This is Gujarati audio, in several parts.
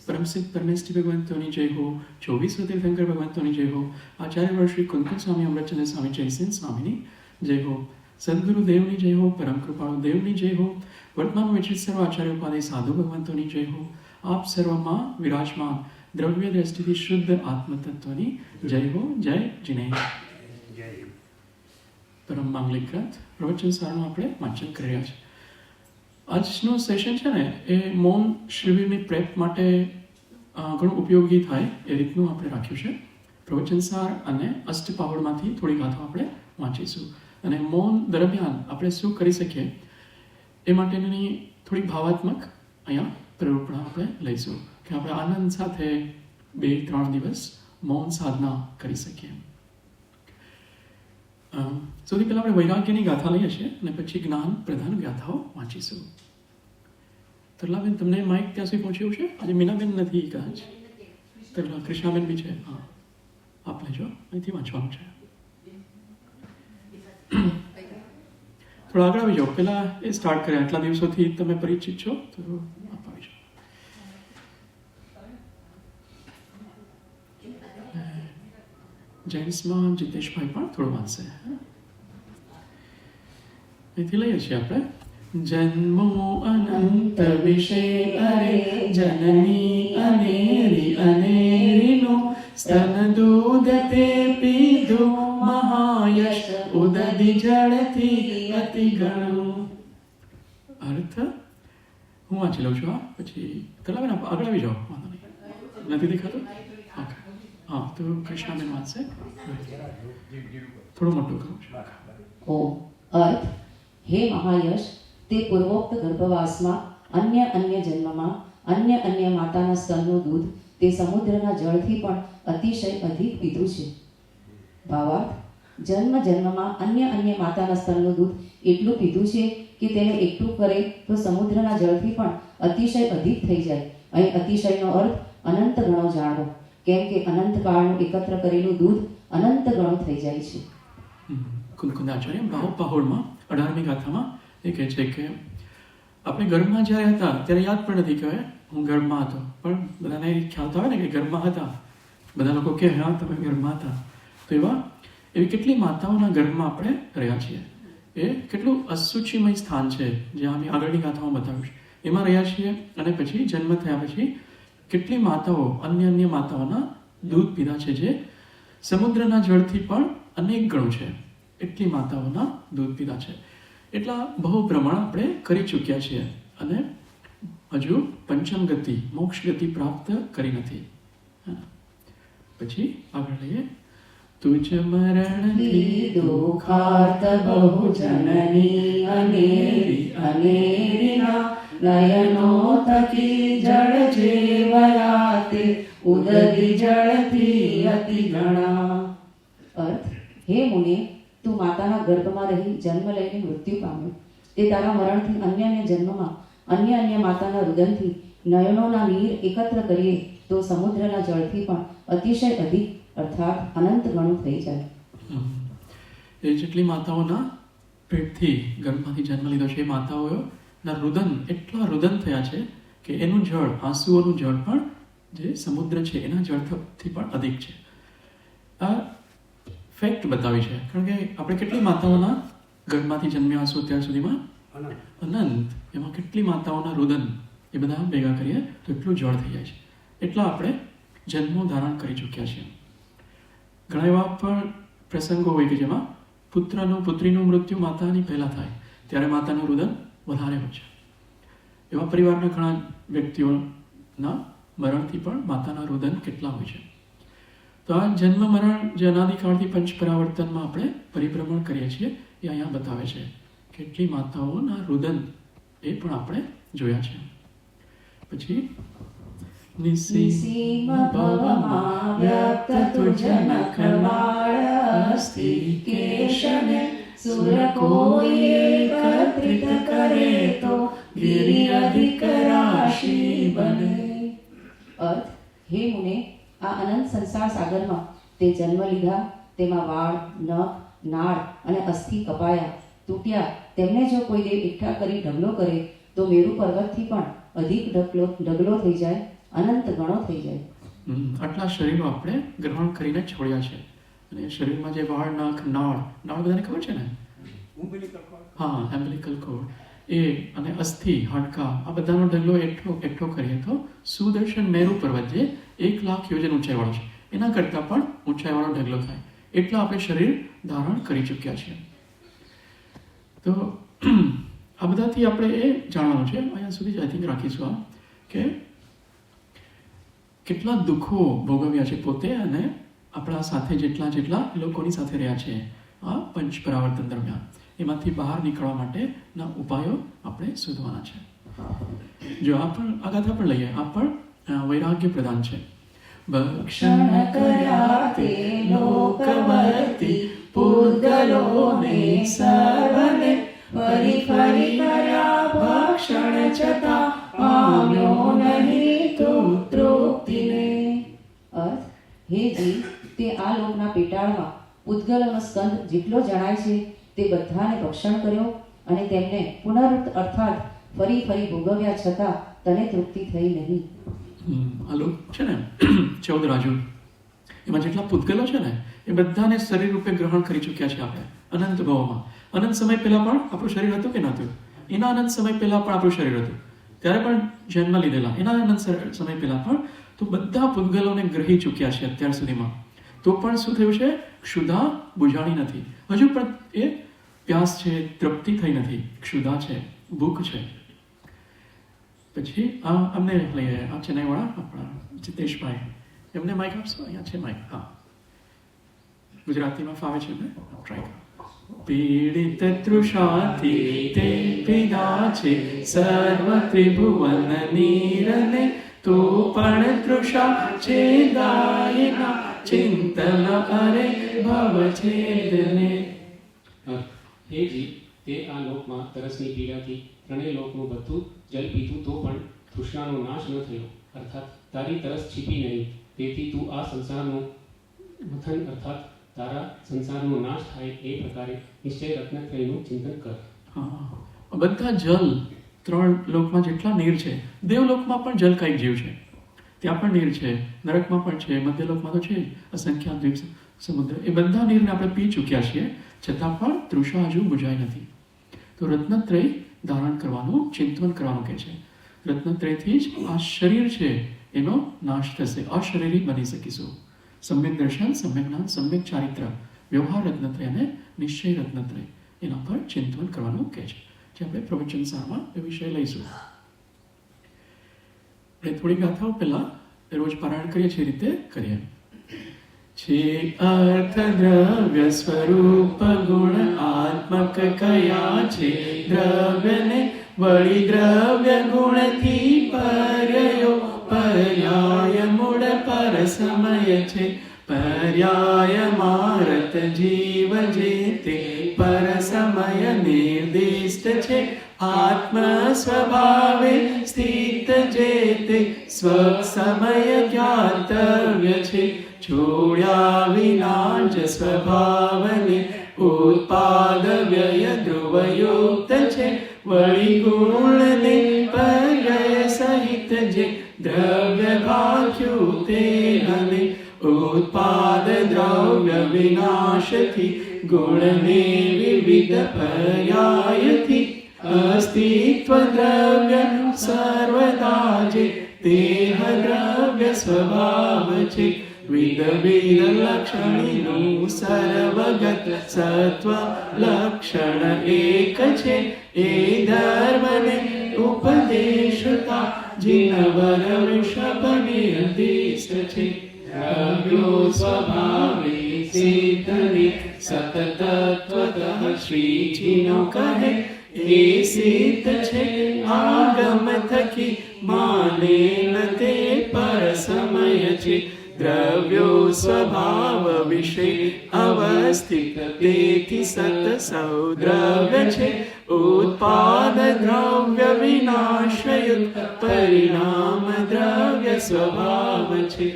परमसिद्ध परमेष्टि भगवंतोनी जय हो, 24 तीर्थंकर भगवंतोनी जय हो, आचार्य वर्ष श्री कुंकन स्वामी अमृतचंद्र स्वामी जयसिंह स्वामीनी जय हो, सदगुरु देवनी जय हो, परम कृपाळु देवनी जय हो, वर्तमान विचित सर्व आचार्य उपाधि साधु भगवंतोनी जय हो, आप सर्वમાં विराजमान द्रव्य दृष्टिથી શુદ્ધ આત્મતત્વની જય હો, જય જિનેન્દ્ર. પરમ માંગલિક ગ્રંથ પ્રવચન સારનું આપણે વાંચન કરી રહ્યા છીએ. આજનું સેશન છે ને એ મૌન શિબિરની પ્રેપ માટે ઘણું ઉપયોગી થાય એ રીતનું આપણે રાખ્યું છે. પ્રવચન સાર અને અષ્ટપાવડમાંથી થોડી ગાથો આપણે વાંચીશું અને મૌન દરમિયાન આપણે શું કરી શકીએ એ માટેની થોડી ભાવાત્મક અહીંયા પ્રેરણા આપણે લઈશું કે આપણે આનંદ સાથે 2-3 દિવસ મૌન સાધના કરી શકીએ. સૌથી પહેલાં આપણે વૈરાગ્યની ગાથા લઈએ છીએ અને પછી જ્ઞાન પ્રધાન ગાથાઓ વાંચીશું. તરલાબેન, તમને માઇક ત્યાં સુધી પહોંચ્યું છે? આજે મીનાબેન નથી કદાચ. તરલા કૃષ્ણાબેન બી છે. હા, આપ લેજો, અહીંથી વાંચવાનું છે. થોડા આગળ આવી જાઓ. પહેલાં એ સ્ટાર્ટ કર્યા, આટલા દિવસોથી તમે પરિચિત છો તો આપ આવી જાઓ. જેન્ટ્સમાં જીતેશભાઈ પણ થોડું વાંચશે. અહીંથી લઈએ છીએ આપણે. જન્મો અનંત વિશે અરે જનની અનેરી અનેરીનો સ્તન દૂધ તે પીધું મહાયશ ઉદધિ જળથી અતિ ગણું. અર્થ હું વાંચી લઉં છું. પછી તલાબેન આગળ આવી જાઓ. વાંધો નહીં, નથી દેખાતું? ઓકે, હા, તો કૃષ્ણાબેન વાંચશે. થોડું મોટું કરું છું. ઓમ. અર્થ: હે મહાયશ, તે પૂર્વોક્ત ગર્ભવાસમાં અન્ય જન્મમાં અન્ય માતાના સ્તનનું દૂધ તે સમુદ્રના જળથી પણ અતિશય અધિક પીધું છે. ભાવાર્થ: જન્મમાં અન્ય માતાના સ્તનનું દૂધ એટલું પીધું છે કે તેને એકઠું કરે તો સમુદ્રના જળથી પણ અતિશય અધિક થઈ જાય. અહીં અતિશયનો અર્થ અનંત ગણો જાણવો, કેમ કે અનંત કાળનું એકત્ર કરેલું દૂધ અનંત ગણું થઈ જાય છે. કુંકુંદાચાર્ય પહોળમાં 18મી ગાથામાં એ કહે છે કે આપણે ગર્ભમાં જ્યારે હતા ત્યારે યાદ પણ નથી કે હું ગર્ભમાં હતો, પણ બધાને ખ્યાલ તો આવે ને કે ગર્ભમાં હતા. બધા લોકો કહે હા તમે ગર્ભમાં હતા. તો એવી કેટલી માતાઓના ગર્ભમાં આપણે રહ્યા છીએ. એ કેટલું અસુચિમય સ્થાન છે જે અમે આગળની ગાથામાં બતાવ્યું છે. એમાં રહ્યા છીએ અને પછી જન્મ થયા પછી કેટલી માતાઓ અન્ય માતાઓના દૂધ પીધા છે જે સમુદ્રના જળથી પણ અનેક ગણું છે. એટલી માતાઓના દૂધ પીધા છે. એટલા બહુ પ્રમાણ આપણે કરી ચૂક્યા છીએ અને હજુ પંચમ ગતિ મોક્ષ ગતિ પ્રાપ્ત કરી નથી. પછી આગળ લઈએ. તુજ મરણથી દુખાર્ત બહુ જનની અનેરીના નયનો થકી જળ જેવયાતે ઉદધિ જળથી અતિ ગણા. અર્થ: હે મુનિ, તું માતાના ગર્ભમાં રહી જન્મ લઈને મૃત્યુ પામ્યો. તે તારા મરણથી અન્ય જન્મમાં અન્ય માતાના રુદનથી નયનોના નીર એકત્ર કરીએ તો સમુદ્રના જળથી પણ અતિશય અધિક અર્થાત અનંત ગણું થઈ જાય. એ જેટલી માતાઓના પેટથી ગર્ભમાંથી જન્મ લીધો છે એ માતાઓના રુદન એટલા રુદન થયા છે કે એનું જળ, આંસુઓનું જળ પણ જે સમુદ્ર છે એના જળથી પણ અધિક છે. આ ફેક્ટ બતાવી છે. કારણ કે આપણે કેટલી માતાઓના ગર્ભમાંથી જન્મ્યા હશો ત્યાર સુધીમાં અનંત. એમાં કેટલી માતાઓના રુદન એ બધા ભેગા કરીએ તો એટલું જળ થઈ જાય છે. એટલા આપણે જન્મો ધારણ કરી ચૂક્યા છીએ. ઘણા એવા પણ પ્રસંગો હોય કે જેમાં પુત્રીનું મૃત્યુ માતાની પહેલાં થાય ત્યારે માતાનું રુદન વધારે હોય છે. એવા પરિવારના ઘણા વ્યક્તિઓના મરણથી પણ માતાના રુદન કેટલા હોય છે. તો આ જન્મ મરણ જે અનાદિકાળથી પંચ પરાવર્તનમાં આપણે પરિભ્રમણ કરીએ છીએ એ અહીંયા બતાવે છે. કેટલી માતાઓના રુદન એ પણ આપણે જોયા છે. પછી નિસીમ ભવમાં વ્યક્ત તુજ નખમાળ અસ્તિ કેશને સુર કોઈ એકત્રિત કરે તો ગિરિ અધિક રાશિ બને. અર્થ: હે મુને, આ અનંત સંસાર સાગરમાં તે જન્મ લીધા, તેમાં વાળ, નખ, નાળ અને અસ્થિ કપાયા, તૂટ્યા. તેમને જો કોઈ દેવ એકઠા કરી ઢગલો કરે તો મેરુ પર્વતથી પણ અધિક ઢગલો થઈ જાય અનંત ગણો થઈ જાય. આટલા શરીરો આપણે ગ્રહણ કરીને છોડ્યા છે. અને શરીરમાં જે વાળ, નખ, નાળ બધાને ખબર છે ને? હા, એમ્બિલિકલ કોર્ડ એ અને અસ્થિ, હાડકા, આ બધાનો ઢગલો એકઠો કરીએ તો સુદર્શન મેરુ પર્વત જે 1,00,000 યોજન ઊંચાઈવાળો છે એના કરતાં પણ ઊંચાઈવાળો ઢગલો થાય એટલા આપણે શરીર ધારણ કરી ચૂક્યા છીએ. તો આ બધાથી આપણે એ જાણવાનું છે, અહીંયા સુધી જ આઈ થિંક રાખીશું આ, કે કેટલા દુઃખો ભોગવ્યા છે પોતે અને આપણા સાથે જેટલા લોકોની સાથે રહ્યા છે આ પંચ પરાવર્તન દરમિયાન, એમાંથી બહાર નીકળવા માટેના ઉપાયો આપણે શોધવાના છે. જો આ ગાથા પણ લઈએ, આ પણ વૈરાગ્ય પ્રદાન છે. ભક્ષણ કર્યા તે લોકવર્તી પૂતગલોને સર્વને, ફરી ફરી કર્યા ભક્ષણ છતાં પામ્યો નહીં તું તૃપ્તિને. અર્થ, હે જીવ, તે આ લોકના પેટાળમાં પૂતગલોનો સ્કંદ જેટલો જણાય છે તે બધાને ભક્ષણ કર્યો અને તેમને પુનરુક્ત અર્થાત ફરી ફરી ભોગવ્યા છતાં તને તૃપ્તિ થઈ નહીં. આ લોક છે ને 14 રાજુ, એમાં જેટલા પૂતગલો છે ને એ બધાને શરીર રૂપે ગ્રહણ કરી ચૂક્યા છે આપણે અનંત ભાવમાં. અનંત સમય પહેલા પણ આપણું શરીર હતું કે નહોતું? એના અનંત સમય પહેલા પણ આપણું શરીર હતું, ત્યારે પણ જન્મ લીધેલા. એના અનંત સમય પહેલા પણ તો બધા પૂતગલોને ગ્રહી ચૂક્યા છે અત્યાર સુધીમાં. તો પણ શું થયું છે? ક્ષુધા બુઝાણી નથી, હજુ પણ એ પ્યાસ છે, તૃપ્તિ થઈ નથી, ક્ષુધા છે, ભૂખ છે. પછી અમને લઈએ, આ ચેન્નાઈવાળા આપણા જીતેશભાઈ, એમને માઇક આપશો? અહીંયા છે માઇક. હા, ગુજરાતીમાં ફાવે છે એમને, ટ્રાય કરો. પીડિત તૃષાથી તે પીડા છે સર્વ ત્રિભુવન નીરને, તો પણ તૃષા છે દાયના ચિંતન અરે ભવ છેદને. હે જીવ, તે આ લોકમાં તરસની પીડાથી ત્રણેય લોકનું બધું જલ પીધું તો પણ તૃષ્ણાનો નાશ ન થયો, અર્થાત તારી તરસ છીપી નહીં. તેથી તું આ સંસારનું મથન અર્થાત તારા સંસારનો નાશ થાય એ પ્રકારે નિશ્ચય રત્નત્રયનું ચિંતન કર. બધા જલ, 3 લોકમાં જેટલા નીર છે, દેવલોકમાં પણ જલ કાંઈક જીવ છે, ત્યાં પણ નીર છે, નરકમાં પણ છે, મધ્યલોકમાં તો છે અસંખ્ય દ્વીપ સમુદ્ર. એ બધા નીરને આપણે પી ચૂક્યા છીએ, છતાં પણ તૃષા હજુ બુઝાઈ નથી. તો રત્નત્રય ધારણ કરવાનું, ચિંતન કરવાનું કહે છે. રત્નત્રયથી જ આ શરીર છે એનો નાશ થશે, અશરીરી બની શકીશું. સમ્યક દર્શન, સમ્યક જ્ઞાન, સમ્યક ચારિત્ર, વ્યવહાર રત્નત્રય અને નિશ્ચય રત્નત્રય, એના પર ચિંતન કરવાનું કહે છે, જે આપણે પ્રવચન સારમાં એ વિષય લઈશું. આપણે થોડી ગાથાઓ પહેલા રોજ પારાયણ કરીએ છીએ રીતે કરીએ. છે અર્થ દ્રવ્ય સ્વરૂપ ગુણ આત્મક કયા છે દ્રવ્યને, વળી દ્રવ્ય ગુણથી પર્યાયો, પર્યાય મૂળ પર સમય છે. પર્યાય મારત જીવ જે તે પર સમય નિર્દિષ્ટ છે. આત્મ સ્વભાવે સ્થિત જે તે સ્વ સમય જ્ઞાતવ્ય છે. છોડ્યા વિના જ સ્વભાવને ઉત્પાદ વ્યય ધ્રુવયુક્ત છે. વળી ગુણને પર્યાય સહિત જે દ્રવ્ય ભાખ્યું તે અને ઉત્પાદ દ્રવ્ય વિનાશથી ગુણને વિવિધ પર્યાયથી અસ્તિત્વ દ્રવ્ય સર્વદા જે દેહ દ્રવ્ય સ્વભાવ છે. વિધ લક્ષણીનું સર્વગત સત્વ લક્ષણ એક છે. એ ધર્મને ઉપદેશતા જીનવર વૃષભ નિર્દિષ્ટ છે. દ્રવ્યો સ્વભાવે સિદ્ધને સતતત્વતઃ શ્રીજીનો કહે. એ સિદ્ધ છે આગમ થકી માને ન તે પર સમય છે. દ્રવ્યો સ્વભાવ વિશે અવસ્થિત તેથી સત સૌ દ્રવ્ય છે. ઉત્પાદ દ્રવ્ય વિનાશયુક્ત પરિણામ દ્રવ્ય સ્વભાવ છે.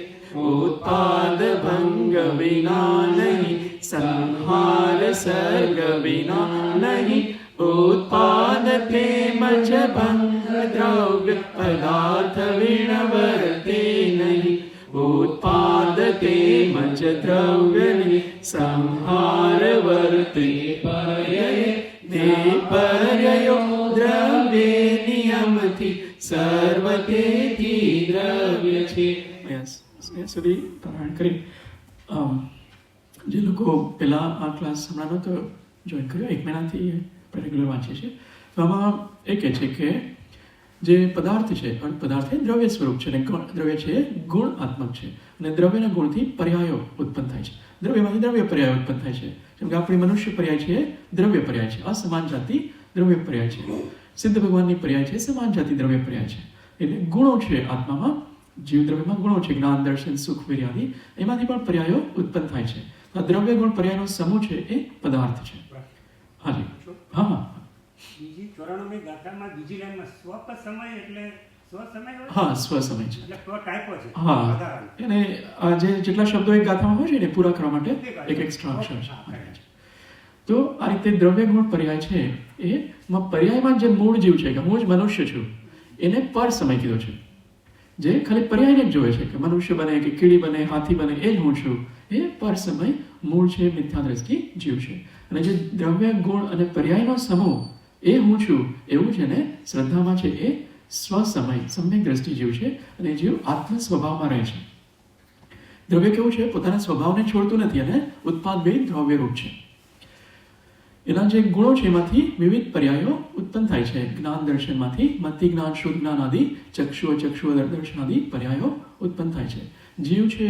ઉત્પાદ ભંગ વિના નહીં, સંહાર સર્ગ વિના નહીં. ઉત્પાદ તેમજ ભંગ દ્રવ્ય પદાર્થ વિણવર્તે જ દ્રવ્યની સંહાર વર્તે પર્યય તે પર્યયો દ્રવ્ય નિયમથી સર્વ તેથી દ્રવ્ય છે. સુધી પારાયણ કરી જે લોકો પહેલા આ ક્લાસ હમણાં નહોતો જોઈન કર્યો, 1 મહિનાથી આપણે રેગ્યુલર વાંચીએ છીએ, તો આમાં એ કહે છે કે જે પદાર્થ છે, પદાર્થ એ દ્રવ્ય સ્વરૂપ છે અને દ્રવ્ય છે એ ગુણાત્મક છે અને દ્રવ્યના ગુણથી પર્યાયો ઉત્પન્ન થાય છે. દ્રવ્યમાંથી દ્રવ્ય પર્યાય ઉત્પન્ન થાય છે. જેમ કે આપણી મનુષ્ય પર્યાય છે એ દ્રવ્ય પર્યાય છે, અસમાન જાતિ દ્રવ્ય પર્યાય છે. સિદ્ધ ભગવાનની પર્યાય છે સમાન જાતિ દ્રવ્ય પર્યાય છે. એટલે ગુણો છે આત્મામાં, જીવ દ્રવ્યમાં ગુણો છે, જ્ઞાન, દર્શન, સુખ, વીર્યાદિ, એમાંથી પણ પર્યાયો ઉત્પન્ન થાય છે. આ દ્રવ્ય ગુણ પર્યાયનો સમૂહ છે એ પદાર્થ છે. હાજી, હા. બીજી 94મી ગાથામાં બીજી લાઈનમાં સ્વપ સમય એટલે સ્વ સમય હોય? હા, સ્વ સમય છે. એટલે સ્વ ટાઈપો છે. હા, વધારાનો. એને આ જે જેટલા શબ્દો એક ગાથામાં હોય છે એને પૂરા કરવા માટે એક એક્સ્ટ્રા અક્ષર છે. તો આ રીતે દ્રવ્ય ગુણ પર્યાય છે એ પર્યાયમાં જે મૂળ જીવ છે કે હું જ મનુષ્ય છું એને પર સમય કીધો છે. જે ખાલી પર્યાયને જ જોવે છે કે મનુષ્ય બને કે કીડી બને, હાથી બને, એ જ હું છું, એ પર સમય મૂળ છે, મિથ્યા દ્રષ્ટિ જીવ છે. અને જે દ્રવ્ય ગુણ અને પર્યાયનો સમૂહ એ હું છું એવું જેને શ્રદ્ધામાં છે એ સ્વ સમય સમ્યક દ્રષ્ટિ જીવ છે અને જીવ આત્મ સ્વભાવમાં રહે છે. દ્રવ્ય કેવું છે? પોતાના સ્વભાવને છોડતું નથી અને ઉત્પાદ બે દ્રવ્ય રૂપ છે. એના જે ગુણો છે એમાંથી વિવિધ પર્યાયો ઉત્પન્ન થાય છે. જ્ઞાન દર્શનમાંથી મતિ જ્ઞાન, શુદ્ધ જ્ઞાન આદિ, ચક્ષુઓ દર્શન આદિ પર્યાયો ઉત્પન્ન થાય છે. જીવ છે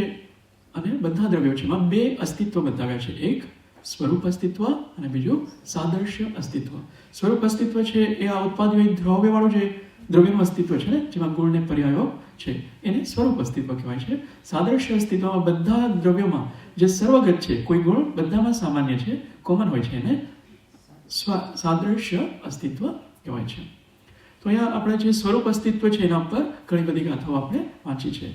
અને બધા દ્રવ્યો છે એમાં બે અસ્તિત્વ બતાવ્યા છે. એક સ્વરૂપ અસ્તિત્વ અને બીજું સાદૃશ્ય અસ્તિત્વ. સ્વરૂપ અસ્તિત્વ છે એ આ ઉત્પાદ દ્રવ્ય વાળું જે દ્રવ્યનું અસ્તિત્વ છે ને, જેમાં ગુણ ને પર્યાયો છે, એને સ્વરૂપ અસ્તિત્વ કહેવાય છે. સાદૃશ્ય અસ્તિત્વમાં બધા દ્રવ્યોમાં જે સર્વગત છે, કોઈ ગુણ બધામાં સામાન્ય છે, કોમન હોય છે, એને સાદૃશ્ય અસ્તિત્વ કહેવાય છે. તો અહીંયા આપણે જે સ્વરૂપ અસ્તિત્વ છે એના પર ઘણી બધી ગાથાઓ આપણે વાંચી છે.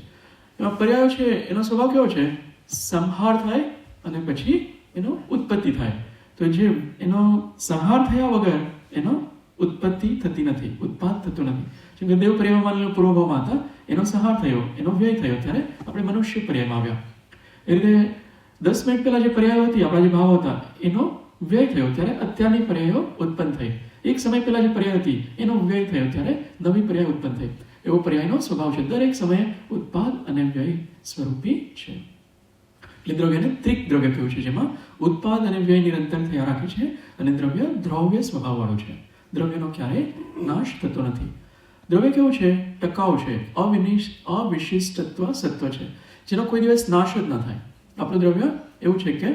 એમાં પર્યાયો છે એનો સ્વભાવ કેવો છે? સંહાર થાય અને પછી એનો ઉત્પત્તિ થાય. તો જે એનો સંહાર થયા વગર એનો ઉત્પત્તિ થતી નથી, ઉત્પાદ થતું નથી. જેમ કે દેવ પર્યાયમાં માની લો પૂર્વભાવમાં હતા, એનો સંહાર થયો, એનો વ્યય થયો, ત્યારે આપણે મનુષ્ય પર્યાયમાં આવ્યા. એ રીતે 10 મિનિટ પહેલા જે પર્યાયો હતી, આપણા જે ભાવ હતા, એનો વ્યય થયો ત્યારે અત્યારની પર્યાયો ઉત્પન્ન થઈ. એક સમય પહેલા જે પર્યાય હતી એનો વ્યય થયો ત્યારે નવી પર્યાય ઉત્પન્ન થઈ. એવો પર્યાયનો સ્વભાવ છે. દરેક સમયે ઉત્પાદ અને વ્યય સ્વરૂપી છે. એટલે દ્રવ્યને ત્રિક દ્રવ્ય કહ્યું છે, જેમાં ઉત્પાદ અને વ્યય નિરંતર થયા રાખે છે અને દ્રવ્ય દ્રવ્ય સ્વભાવવાળું છે. દ્રવ્યનો ક્યારેય નાશ થતો નથી. દ્રવ્ય કેવું છે? ટકાઉ છે, અવિશિષ્ટત્વ સત્વ છે, જેનો કોઈ દિવસ નાશ જ ન થાય. આપણું દ્રવ્ય એવું છે કે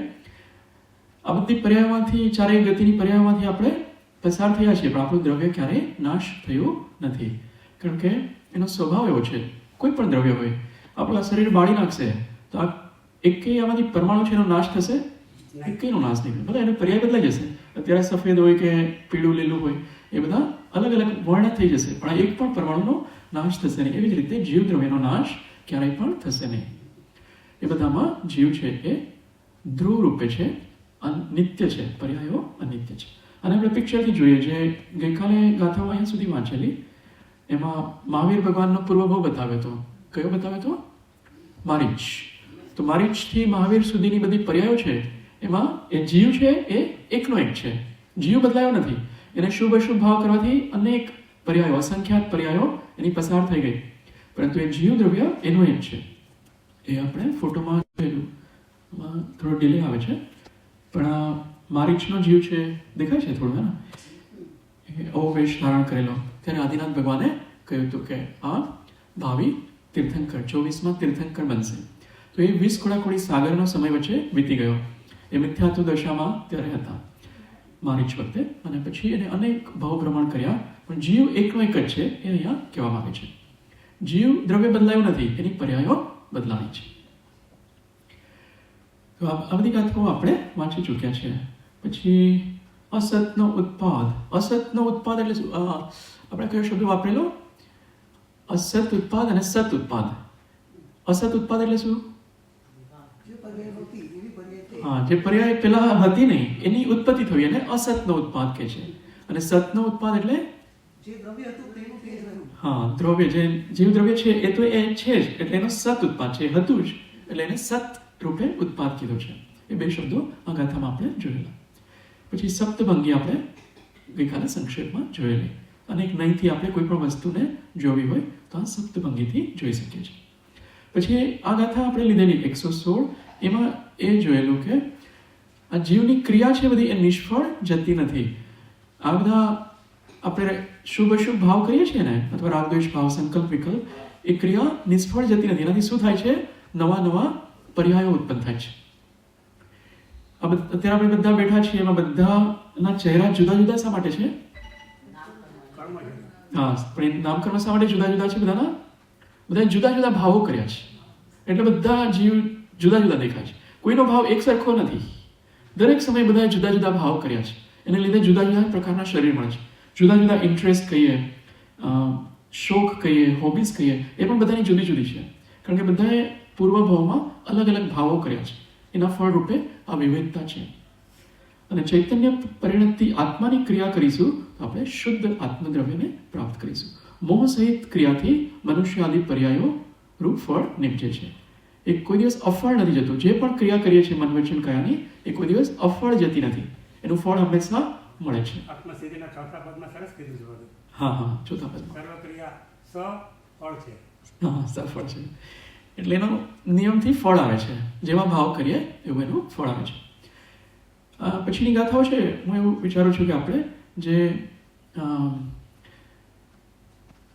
આ બધી પર્યાયમાંથી, ચારેય ગતિની પર્યાયમાંથી આપણે પસાર થયા છીએ, પણ આપણું દ્રવ્ય ક્યારેય નાશ થયું નથી. કારણ કે એનો સ્વભાવ એવો છે. કોઈ પણ દ્રવ્ય હોય, આપણું આ શરીર બાળી નાખશે તો આ એકેય આમાંથી પરમાણુ છે એનો નાશ થશે? એકેયનો નાશ નહીં. બધા એનો પર્યાય બદલાઈ જશે. અત્યારે સફેદ હોય કે પીળું લીલું હોય, એ બધા અલગ અલગ વર્ણ થઈ જશે, પણ એક પણ પરમાણુનો નાશ થશે નહીં. એવી જ રીતે જીવ દ્રવ્યનો નાશ ક્યારેય પણ થશે નહીં. એ બધામાં જીવ છે એ ધ્રુવ રૂપે છે, નિત્ય છે, પર્યાયો અનિત્ય છે. અને આપણે પિક્ચરથી જોઈએ, જે ગઈકાલે ગાથાઓ અહીંયા સુધી વાંચેલી, એમાં મહાવીર ભગવાનનો પૂર્વભાવ બતાવ્યો હતો. કયો બતાવ્યો હતો? મારીચ. તો મારીચથી મહાવીર સુધીની બધી પર્યાયો છે એમાં એ જીવ છે એ એકનો એક છે. જીવ બદલાયો નથી. એને શુભ અશુભ ભાવ કરવાથી અનેક પર્યાયો, અસંખ્યાત પર્યાયો એની પસાર થઈ ગઈ, પરંતુ એ જીવ દ્રવ્ય એનું એક છે. એ આપણે ફોટોમાં જોયેલું, થોડો ડિલે આવે છે, પણ આ મારીચનો જીવ છે, દેખાય છે થોડું, હે ને? અવો વેશ ધારણ કરેલો. ત્યારે આદિનાથ ભગવાને કહ્યું હતું કે આ ભાવિ તીર્થંકર 24માં તીર્થંકર બનશે. તો એ 20 કોડાકોડી સાગરનો સમય વચ્ચે વીતી ગયો. એ મિથ્યાત્વ દશામાં ત્યારે હતા મારીચ વખતે, અને પછી એને અનેક ભાવ ભ્રમણ કર્યા, પણ જીવ એકનો એક જ છે એ અહીંયા કહેવામાં આવે છે. જીવ દ્રવ્ય બદલાયું નથી, એની પર્યાયો બદલાણી છે. તો આ બધી ગાથાઓ આપણે વાંચી ચૂક્યા છે. પછી અસતનો ઉત્પાદ. અસતનો ઉત્પાદ એટલે શું? આપણે કયો શબ્દ વાપરેલો? અસત ઉત્પાદ અને સત ઉત્પાદ. અસત ઉત્પાદ એટલે શું? હા, જે પર્યાય પેલા હતી નહીં એની ઉત્પત્તિ થઈ એને અસતનો ઉત્પાદ કહે છે. અને સતનો ઉત્પાદ એટલે હા, દ્રવ્ય જે જીવ દ્રવ્ય છે એ તો એ છે જ, એટલે એનો સત ઉત્પાદ છે, હતું જ, એટલે એને સત રૂપે ઉત્પાદ કીધો છે. એ બે શબ્દો આ ગાથામાં આપણે જોયેલા. પછી સપ્તભંગી આપણે ગઈકાલે સંક્ષેપમાં જોયેલી, અને એક નહીંથી આપણે કોઈ પણ વસ્તુને જોવી હોય તો આ સપ્તભંગીથી જોઈ શકીએ છીએ. પછી આ ગાથા આપણે લીધેલી 116, એમાં એ જોયેલું કે આ જીવની ક્રિયા છે બધી એ નિષ્ફળ જતી નથી. આ બધા આપણે શુભ અશુભ ભાવ કરીએ છીએ ને, અથવા રાગદ્વેષ ભાવ, સંકલ્પ વિકલ્પ, એ ક્રિયા નિષ્ફળ જતી નથી. એનાથી શું થાય છે? નવા નવા પર્યાયો ઉત્પન્ન થાય છે. અત્યારે આપણે બધા બેઠા છીએ, એમાં બધાના ચહેરા જુદા જુદા શા માટે છે? કર્મ છે. હા, પણ એ નામકર્મ શા માટે જુદા જુદા છે? બધાના બધા જુદા જુદા ભાવો કર્યા છે, એટલે બધા જીવ જુદા જુદા દેખાય છે. કોઈનો ભાવ એક સરખો નથી. દરેક સમયે બધાએ જુદા જુદા ભાવ કર્યા છે. એને લીધે જુદા જુદા પ્રકારના શરીર મળે છે. જુદા જુદા ઇન્ટરેસ્ટ કહીએ, શોખ કહીએ, હોબીઝ કહીએ, એ પણ બધાની જુદી જુદી છે. કારણ કે બધાએ પૂર્વભાવમાં અલગ અલગ ભાવો કર્યા છે. એના ફળ રૂપે આ વિવિધતા છે. અને ચૈતન્ય પરિણતિ આત્માની ક્રિયા કરીશું તો આપણે શુદ્ધ આત્મદ્રવ્યને પ્રાપ્ત કરીશું. મોહ સહિત ક્રિયાથી મનુષ્ય આદિ પર્યાયો રૂપ ફળ નિપજે છે. એ કોઈ દિવસ અફળ નથી જતું. જે પણ ક્રિયા કરીએ છીએ મન વચન કાયાની, એ કોઈ દિવસ અફળ જતી નથી. એનું ફળ હંમેશા મળે છે. આત્મસિદ્ધિના ચોથા પદમાં સરસ કીધું છે બધું. હા હા, ચોથા પદમાં સર્વક્રિયા સફળ છે. હા, સફળ છે. એટલે એનો નિયમથી ફળ આવે છે. જેવા ભાવ કરીએ એવું એનું ફળ આવે છે. પછીની ગાથાઓ છે, હું એવું વિચારું છું કે આપણે જે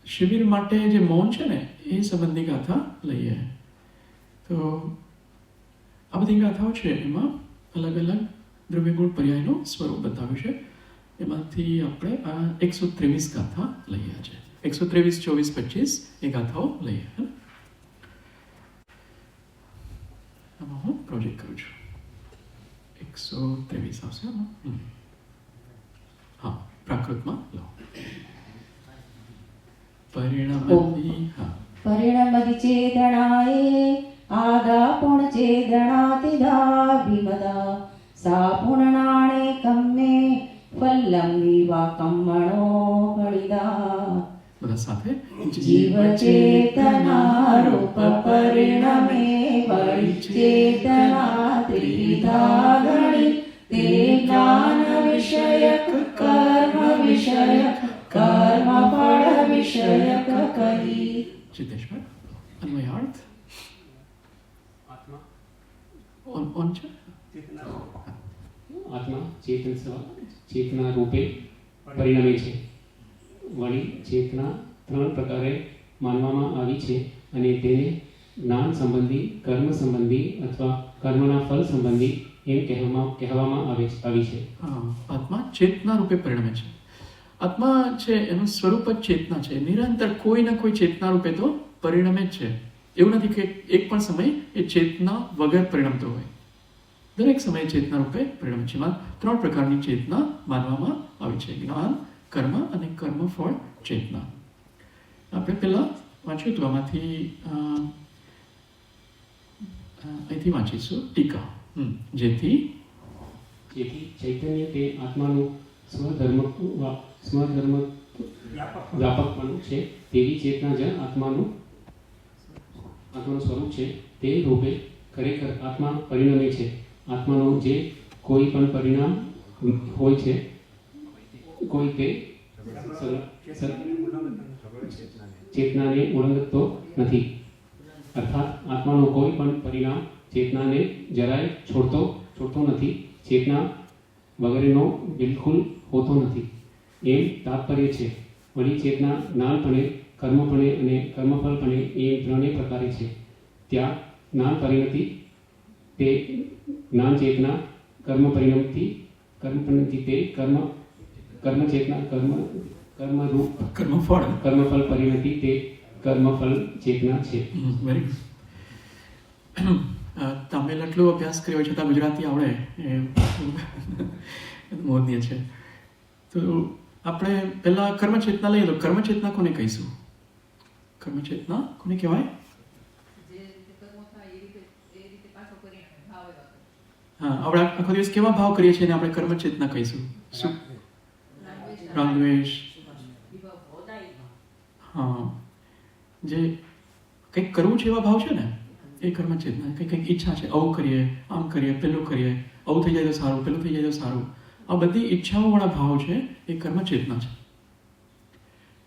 શિબિર માટે જે મૌન છે ને, એ સંબંધી ગાથા લઈએ. તો આ બધી ગાથાઓ છે, એમાં અલગ અલગ દ્રવ્યગુણ પર્યાયનું સ્વરૂપ બતાવ્યું છે. એમાંથી આપણે આ 123 ગાથા લઈએ છે. 123, 24, 25 એ ગાથાઓ લઈએ. આમાં હું પ્રોજેક્ટ કરું છું. 123 આવશે. હા, પ્રાકૃતમાં લો. પરિણમતી. હા, પરિણમતિ ચેતનાએ આદા પુણ ચેતનાતિદાભિમદા સા પુણનાણે કમ્મે ફલ્લમ વિવા કમ્મણો ફળિદા. બધા સાથે. જીવ ચેતના રૂપ પરિણમે વળી ચેતના ત્રિવિધા ગણી તે જ્ઞાન વિષયક કર્મ વિષયક કર્મ ફળ વિષયક કહી. ચિત્તેશ્વર, અન્વયાર્થ આત્મા ઓન છે. ચેતના આત્મા ચેતના રૂપે પરિણમે છે. વળી ચેતના 3 પ્રકારે માનવામાં આવી છે, અને તેને જ્ઞાન સંબંધી, કર્મ સંબંધી અથવા કર્મના ફળ સંબંધી એમ કહેવામાં આવી છે. હા, આત્મા ચેતના રૂપે પરિણમે છે. આત્મા છે એનું સ્વરૂપ જ ચેતના છે. નિરંતર કોઈ ના કોઈ ચેતના રૂપે તો પરિણમે જ છે. એવું નથી કે એક પણ સમય એ ચેતના વગર પરિણમતો હોય. દરેક સમયે ચેતના રૂપે પરિણમે છે. એમાં 3 પ્રકારની ચેતના માનવામાં આવી છે: જ્ઞાન, કર્મ અને કર્મફળ ચેતના. આપણે પહેલા વાંચ્યું હતું, આમાંથી અહીંથી વાંચીશું ટીકા. જેથી ચૈતન્ય તે આત્માનું સ્વધર્મ વ્યાપકપણું છે, તેવી ચેતના જ આત્માનું સ્વરૂપ છે. તે રૂપે ખરેખર આત્મા પરિણમે છે. આત્માનું જે કોઈ પણ પરિણામ હોય છે, કોઈ તે ચેતનાને ઉલ્લંઘતો નથી. અર્થાત આત્માનું કોઈ પણ પરિણામ ચેતનાને જરાય છોડતો નથી. ચેતના વગેરેનો બિલકુલ હોતો નથી, એમ તાત્પર્ય છે. વળી ચેતના જ્ઞાનપણે, કર્મપણે અને કર્મફળપણે એમ 3 પ્રકારે છે. ત્યાં જ્ઞાન પરિણતિ તે જ્ઞાન ચેતના, કર્મ પરિણતિ તે કર્મ ચેતના, કર્મરૂપ કર્મફળ પરિણતિ તે કર્મફળ ચેતના છે. Very good. તમિલ એટલો અભ્યાસ કર્યો છતાં ગુજરાતી આવડે એ મોદનીય છે. તો આપણે પહેલા કર્મચેતના લઈએ. તો કર્મચેતના કોને કહીશું? કર્મચેતના કોને કહેવાય? હા, આપણે આખો દિવસ કેવા ભાવ કરીએ છીએ એને આપણે કર્મચેતના કહીશું. શું? રાગદ્વેષ. હા, જે કંઈક કરવું છે એવા ભાવ છે ને, એ કર્મ ચેતના. કંઈક ઈચ્છા છે, આવું કરીએ, આમ કરીએ, પેલું કરીએ, આવું થઈ જાય તો સારું, પેલું થઈ જાય તો સારું. આ બધી ઈચ્છાઓવાળા ભાવ છે એ કર્મ ચેતના છે.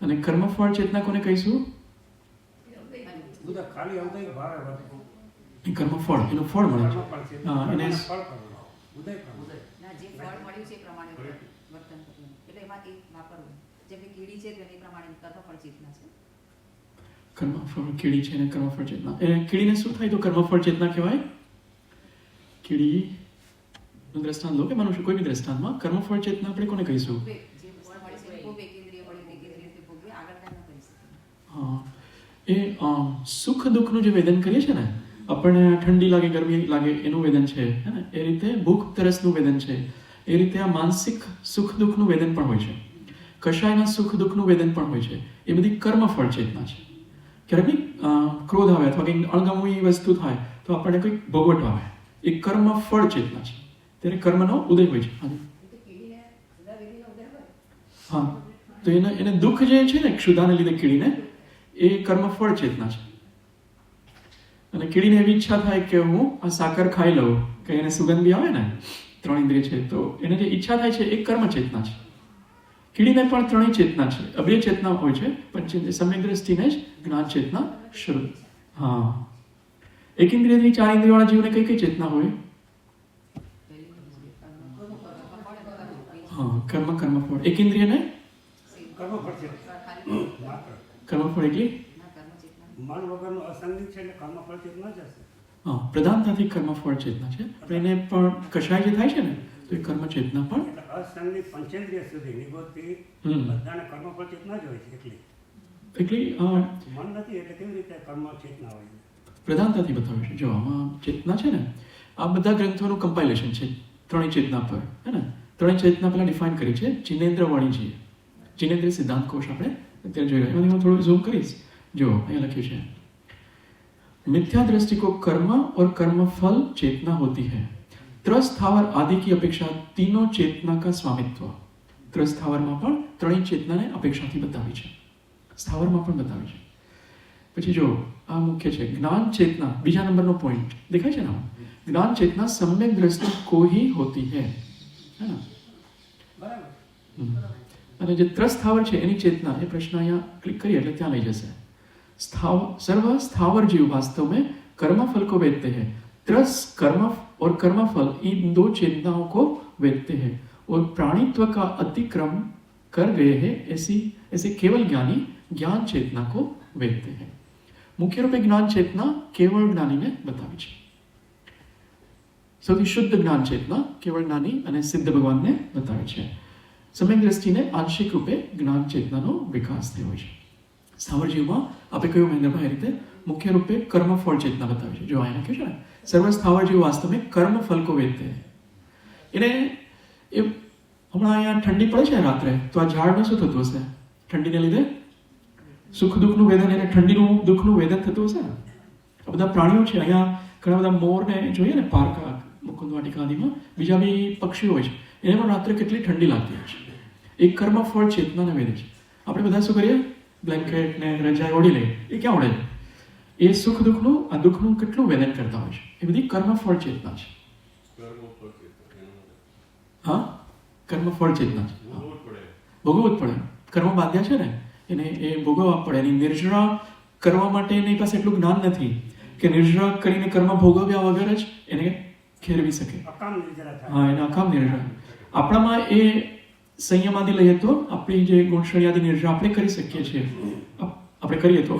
અને કર્મફળ ચેતના કોને કહીશું? બધા ખાલી અવધાય ભાવે વધે. એ કર્મફળ, એનું ફળ મળે છે. કર્મ પણ છે. હા, એને ફળ કરવું. ઉદય કરવું. ના જે ફળ મળ્યું છે એ પ્રમાણે વર્તન કરવું એટલે એમાં એ વાપરવું. જેમ કે કીડી છે તો એની પ્રમાણે કર્મફળ ચેતના છે. કર્મફળ કીડી છે અને કર્મફળ ચેતના. એ કીડીને શું થાય તો કર્મફળ ચેતના કહેવાય? કીડીનું દ્રષ્ટાંત લો કે મનુષ્ય કોઈ બી દ્રષ્ટાંતમાં કર્મફળ ચેતના આપણે કોને કહીશું? ભોગવે. જે ફળ મળે છે એ ભોગવે. કેન્દ્રિય મળે તે કેન્દ્રિય રીતે ભોગવે. આગળ કામ ન કરી શકે. હા, એ સુખ દુઃખનું જે વેદન કરીએ છીએ ને, આપણને ઠંડી લાગે, ગરમી લાગે એનું વેદન છે, હે ને? એ રીતે ભૂખ તરસનું વેદન છે. એ રીતે આ માનસિક સુખ દુઃખનું વેદન પણ હોય છે. કશાયના સુખ દુઃખનું વેદન પણ હોય છે. એ બધી કર્મફળ ચેતના છે. ક્યારેક બી ક્રોધ આવે અથવા કંઈક અણગમવી વસ્તુ થાય તો આપણને કંઈક ભોગવટ આવે, એ કર્મફળ ચેતના છે. ત્યારે કર્મનો ઉદય હોય છે. હા, તો એને દુઃખ જે છે ને ક્ષુધાને લીધે કીડીને, એ કર્મફળ ચેતના છે. અને કીડીને એવી ઈચ્છા થાય કે હું આ સાકર ખાઈ લઉં, કે એને સુગંધ બી આવે ને, 3 ઇન્દ્રિય છે, તો એને જે ઈચ્છા થાય છે એ કર્મ ચેતના છે. કીડીને પણ 3 ચેતના છે, અભય ચેતના હોય છે, પણ સમ્યક દ્રષ્ટિને જ જ્ઞાન ચેતના શરૂ. હા, એક ઇન્દ્રિયથી 4 ઇન્દ્રિયવાળા જીવને કઈ કઈ ચેતના હોય? હા, કર્મફળ. એક ઇન્દ્રિયને કર્મ ફળ છે. માત્ર કર્મફળ એટલે ના કર્મ ચેતના. મન વગરનું અસંગિત છે એટલે કર્મ ફળ ચેતના જ હશે. હા, પ્રધાનતાથી કર્મફળ ચેતના છે. પણ એને પણ કશાય જે થાય છે ને તો એ કર્મ ચેતના પણ એટલે અસંગિત પંચેન્દ્રિય સુધી નિગોતી બધાને કર્મ ફળ ચેતના જ હોય છે. એટલી એટલે મન નથી એટલે કેવી રીતે કર્મ ચેતના હોય? પ્રધાનતાથી બતાવ્યું છે. જો આમાં ચેતના છે ને, આ બધા ગ્રંથોનું કમ્પાઇલેશન છે 3 ચેતના પર, હે ને? 3 ચેતના પહેલા ડિફાઇન કરી છે જિનેન્દ્ર વાણીજીએ. જિનેન્દ્ર સિદ્ધાંત કોશ આપણે અત્યારે જોઈ રહ્યા. હું થોડું ઝૂમ કરીશ. જો અહીંયા લખ્યું છે, मिथ्या दृष्टि को कर्म और कर्म फल चेतना होती है. त्रस्थावर आदि की अपेक्षा तीनों चेतना का स्वामित्व. त्रस्थावરમાં પણ 3 ચેતનાને અપેક્ષાથી બતાવી છે, સ્થાવરમાં પણ બતાવી છે. પછી જો આ મુખ્ય છે જ્ઞાન ચેतना, બીજા નંબરનો પોઈન્ટ દેખાય છે ને? જ્ઞાન चेतना सम्यक दृष्टि को ही होती है, है ना? બરાબર. અને જે ત્રસ્થાવર છે એની ચેतना, એ પ્રશ્ન અહીંયા ક્લિક કરીએ એટલે ત્યાં લઈ જશે. सर्व स्थावर जीव वास्तव में कर्मफल को वेदते हैं. त्रस कर्म और कर्मफल इन 2 चेतनाओं को वेदते हैं और प्राणित्व का अतिक्रम कर गए हैं ऐसे केवल ज्ञानी ज्ञान चेतना को वेदते हैं. मुख्य रूपे ज्ञान चेतना केवल ज्ञानी ने बतावी છે. સૌથી શુદ્ધ જ્ઞાન ચેતના કેવળ જ્ઞાની અને સિદ્ધ ભગવાનને બતાવે છે. સમ્યક દ્રષ્ટિને આંશિક રૂપે જ્ઞાન ચેતનાનો વિકાસ થયો છે. સ્થાવર જીવમાં આપણે કહ્યું મહેન્દ્રભાઈ રીતે મુખ્ય રૂપે કર્મફળ ચેતના બતાવે છે. જો અહીંયા લખ્યું છે ને, સર્વ સ્થાવર જીવ વાસ્તવમાં કર્મફલ કો વેદતે. એને એ હમણાં અહીંયા ઠંડી પડે છે રાત્રે, તો આ ઝાડને શું થતું હશે? ઠંડીને લીધે સુખ દુઃખનું વેદન, એને ઠંડીનું દુઃખનું વેદન થતું હશે ને? આ બધા પ્રાણીઓ છે અહીંયા, ઘણા બધા મોરને જોઈએ ને પાર્ક મુકુંદ વાટિકા આદિમાં, બીજા બી પક્ષીઓ હોય છે, એને પણ રાત્રે કેટલી ઠંડી લાગતી હોય છે. એક કર્મફળ ચેતનાને વેદે છે. આપણે બધા શું કરીએ? બ્લેન્કેટ ને રજાઈ ઓઢી લે. એ ક્યાં ઓઢે છે? એ સુખ દુઃખનું, આ દુઃખનું કેટલું વેદન કરતા હોય છે. એ બધી કર્મફળ ચેતના છે. હા, કર્મફળ ચેતના છે. ભોગવવું જ પડે. કર્મ બાંધ્યા છે ને, એને એ ભોગવવા પડે. એની નિર્જરા કરવા માટે એની પાસે એટલું જ્ઞાન નથી કે નિર્જરા કરીને કર્મ ભોગવ્યા વગર જ એને ખેરવી શકે. અકામ નિર્જરા થાય. હા, એને અકામ નિર્જરા. આપણામાં એ સંયમ આદિ લઈએ તો આપણી જે ગુણશળી આદિ નિર્જરા આપણે કરી શકીએ છીએ, આપણે કરીએ તો,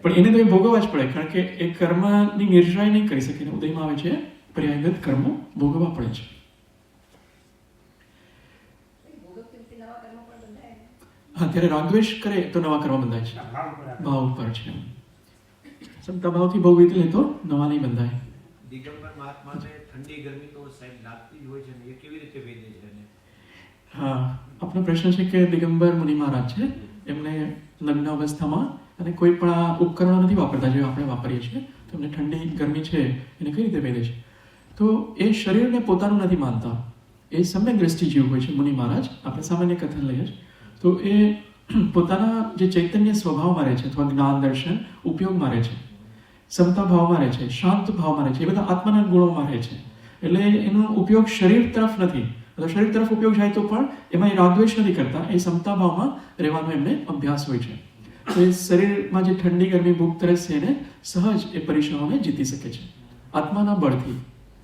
પણ એને તો એ ભોગવવા જ પડે, કારણ કે એ કર્મની નિર્જરાય નહીં કરી શકે. ઉદયમાં આવે છે પર્યાયગત કર્મો ભોગવવા પડે છે. હા, ત્યારે રાગદ્વેષ કરે તો નવા કર્મ બંધાય છે. ભાવ ઉપર છે. ક્ષમતા ભાવથી ભોગવી લે તો નવા નહીં બંધાય. દિગંબર મહાત્માને ઠંડી ગરમી તો સાહેબ લાગતી જ હોય છે ને, એ કેવી રીતે વેદે છે? હા, આપણો પ્રશ્ન છે કે દિગંબર મુનિ મહારાજ છે, એમને લગ્ન અવસ્થામાં અને કોઈ પણ આ ઉપકરણો નથી વાપરતા જે આપણે વાપરીએ છીએ, તો એમને ઠંડી ગરમી છે એને કઈ રીતે વેદે છે? તો એ શરીરને પોતાનું નથી માનતા, એ સમ્યક દ્રષ્ટિ જીવ હોય છે મુનિ મહારાજ. આપણે સામાન્ય કથન લઈએ જ તો એ પોતાના જે ચૈતન્ય સ્વભાવમાં રહે છે અથવા જ્ઞાન દર્શન ઉપયોગમાં રહે છે, સમતા ભાવમાં રહે છે, શાંત ભાવમાં રહે છે, એ બધા આત્માના ગુણોમાં રહે છે. એટલે એનો ઉપયોગ શરીર તરફ નથી, અથવા શરીર તરફ ઉપયોગ જાય તો પણ એમાં એ રાગદ્વેષ નથી કરતા, એ સમતા ભાવમાં રહેવાનો એમને અભ્યાસ હોય છે. તો એ શરીરમાં જે ઠંડી ગરમી ભૂખ તરસ છે એને સહજ એ પરીક્ષાઓને જીતી શકે છે. આત્માના બળથી,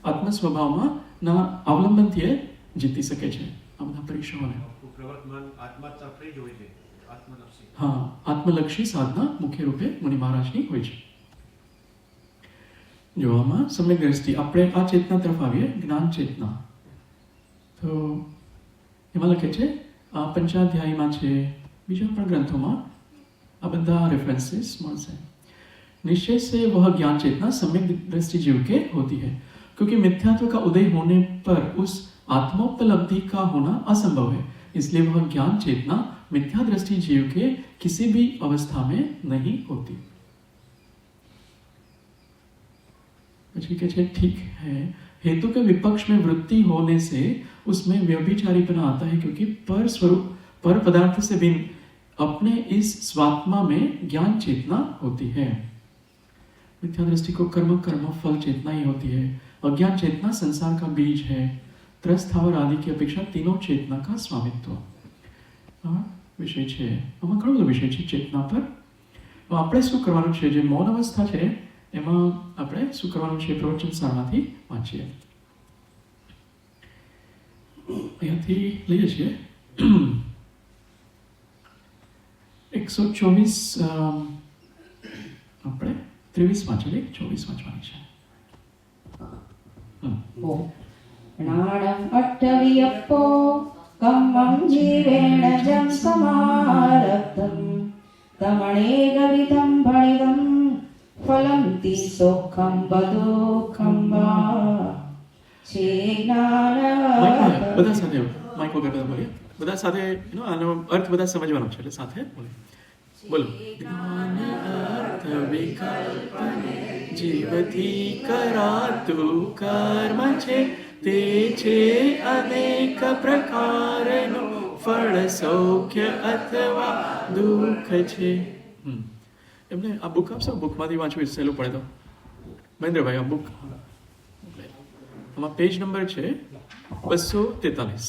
આત્મ સ્વભાવમાં ના અવલંબનથી એ જીતી શકે છે આ બધા પરીક્ષાઓને. પ્રવર્તમાન આત્મા તરફ જ હોય છે, આત્મલક્ષી. હા, આત્મલક્ષી સાધના મુખ્ય રૂપે મુનિ મહારાજની હોય છે. જોવામાં સમ્યક દ્રષ્ટિ, આપણે આ ચેતના તરફ આવીએ, જ્ઞાન ચેતના. તો એમાં લખે છે, આ પંચાધ્યાયમાં છે, બીજા પણ ગ્રંથોમાં આ બધા રેફरेंसेस મળશે. निश्चय से वह ज्ञान चेतना सम्यक दृष्टि जीव के होती है, क्योंकि मिथ्यात्व का उदय होने पर उस आत्मोपलब्धि का होना असंभव है. इसलिए वह ज्ञान चेतना मिथ्या दृष्टि जीव के किसी भी अवस्था में नहीं होती. પછી કે છે, ठीक है, हेतु के विपक्ष में वृत्ति होने से उसमें व्यभिचारीपना आता है, क्योंकि पर स्वरूप पर पदार्थ से भिन्न अपने इस स्वात्मा में ज्ञान चेतना होती है. मिथ्या दृष्टि को कर्म कर्म फल चेतना ही होती है. अज्ञान चेतना संसार का बीज है. त्रस्थावर आदि की अपेक्षा तीनों चेतना का स्वामित्व. વિષય છે, આમાં ઘણો બધો વિષય છે ચેતના પર. આપણે શું કરવાનું છે, જે મૌન અવસ્થા છે એમાં આપણે શું કરવાનું છે, પ્રવચન સારમાંથી વાંચીએ. અહીંયાથી લઈએ છીએ 124, આપણે 23 વાંચેલી, 24 વાંચવાની છે. જ્ઞાનમ અટ્ટવિયપ્પો કમ્મં જીવેણ જં સમારબ્ધં તમણેગવિધં ભણિદં ફલં તિ સુખં બદુઃખં વા છે જ્ઞાન. બધા સાથે માઇક વગર બધા બોલીએ, બધા સાથે આનો અર્થ બધા સમજવાનો છે, એટલે સાથે બોલીએ. બોલો. જ્ઞાન અર્થ વિકલ્પ જીવથી કરાતું કર્મ છે, તે છે અનેક પ્રકારનું ફળ સૌખ્ય અથવા દુઃખ છે. એમને આ બુક આપશો, બુકમાંથી વાંચવું સહેલું પડે તો. મહેન્દ્રભાઈ, આ બુક આમાં પેજ નંબર છે 243.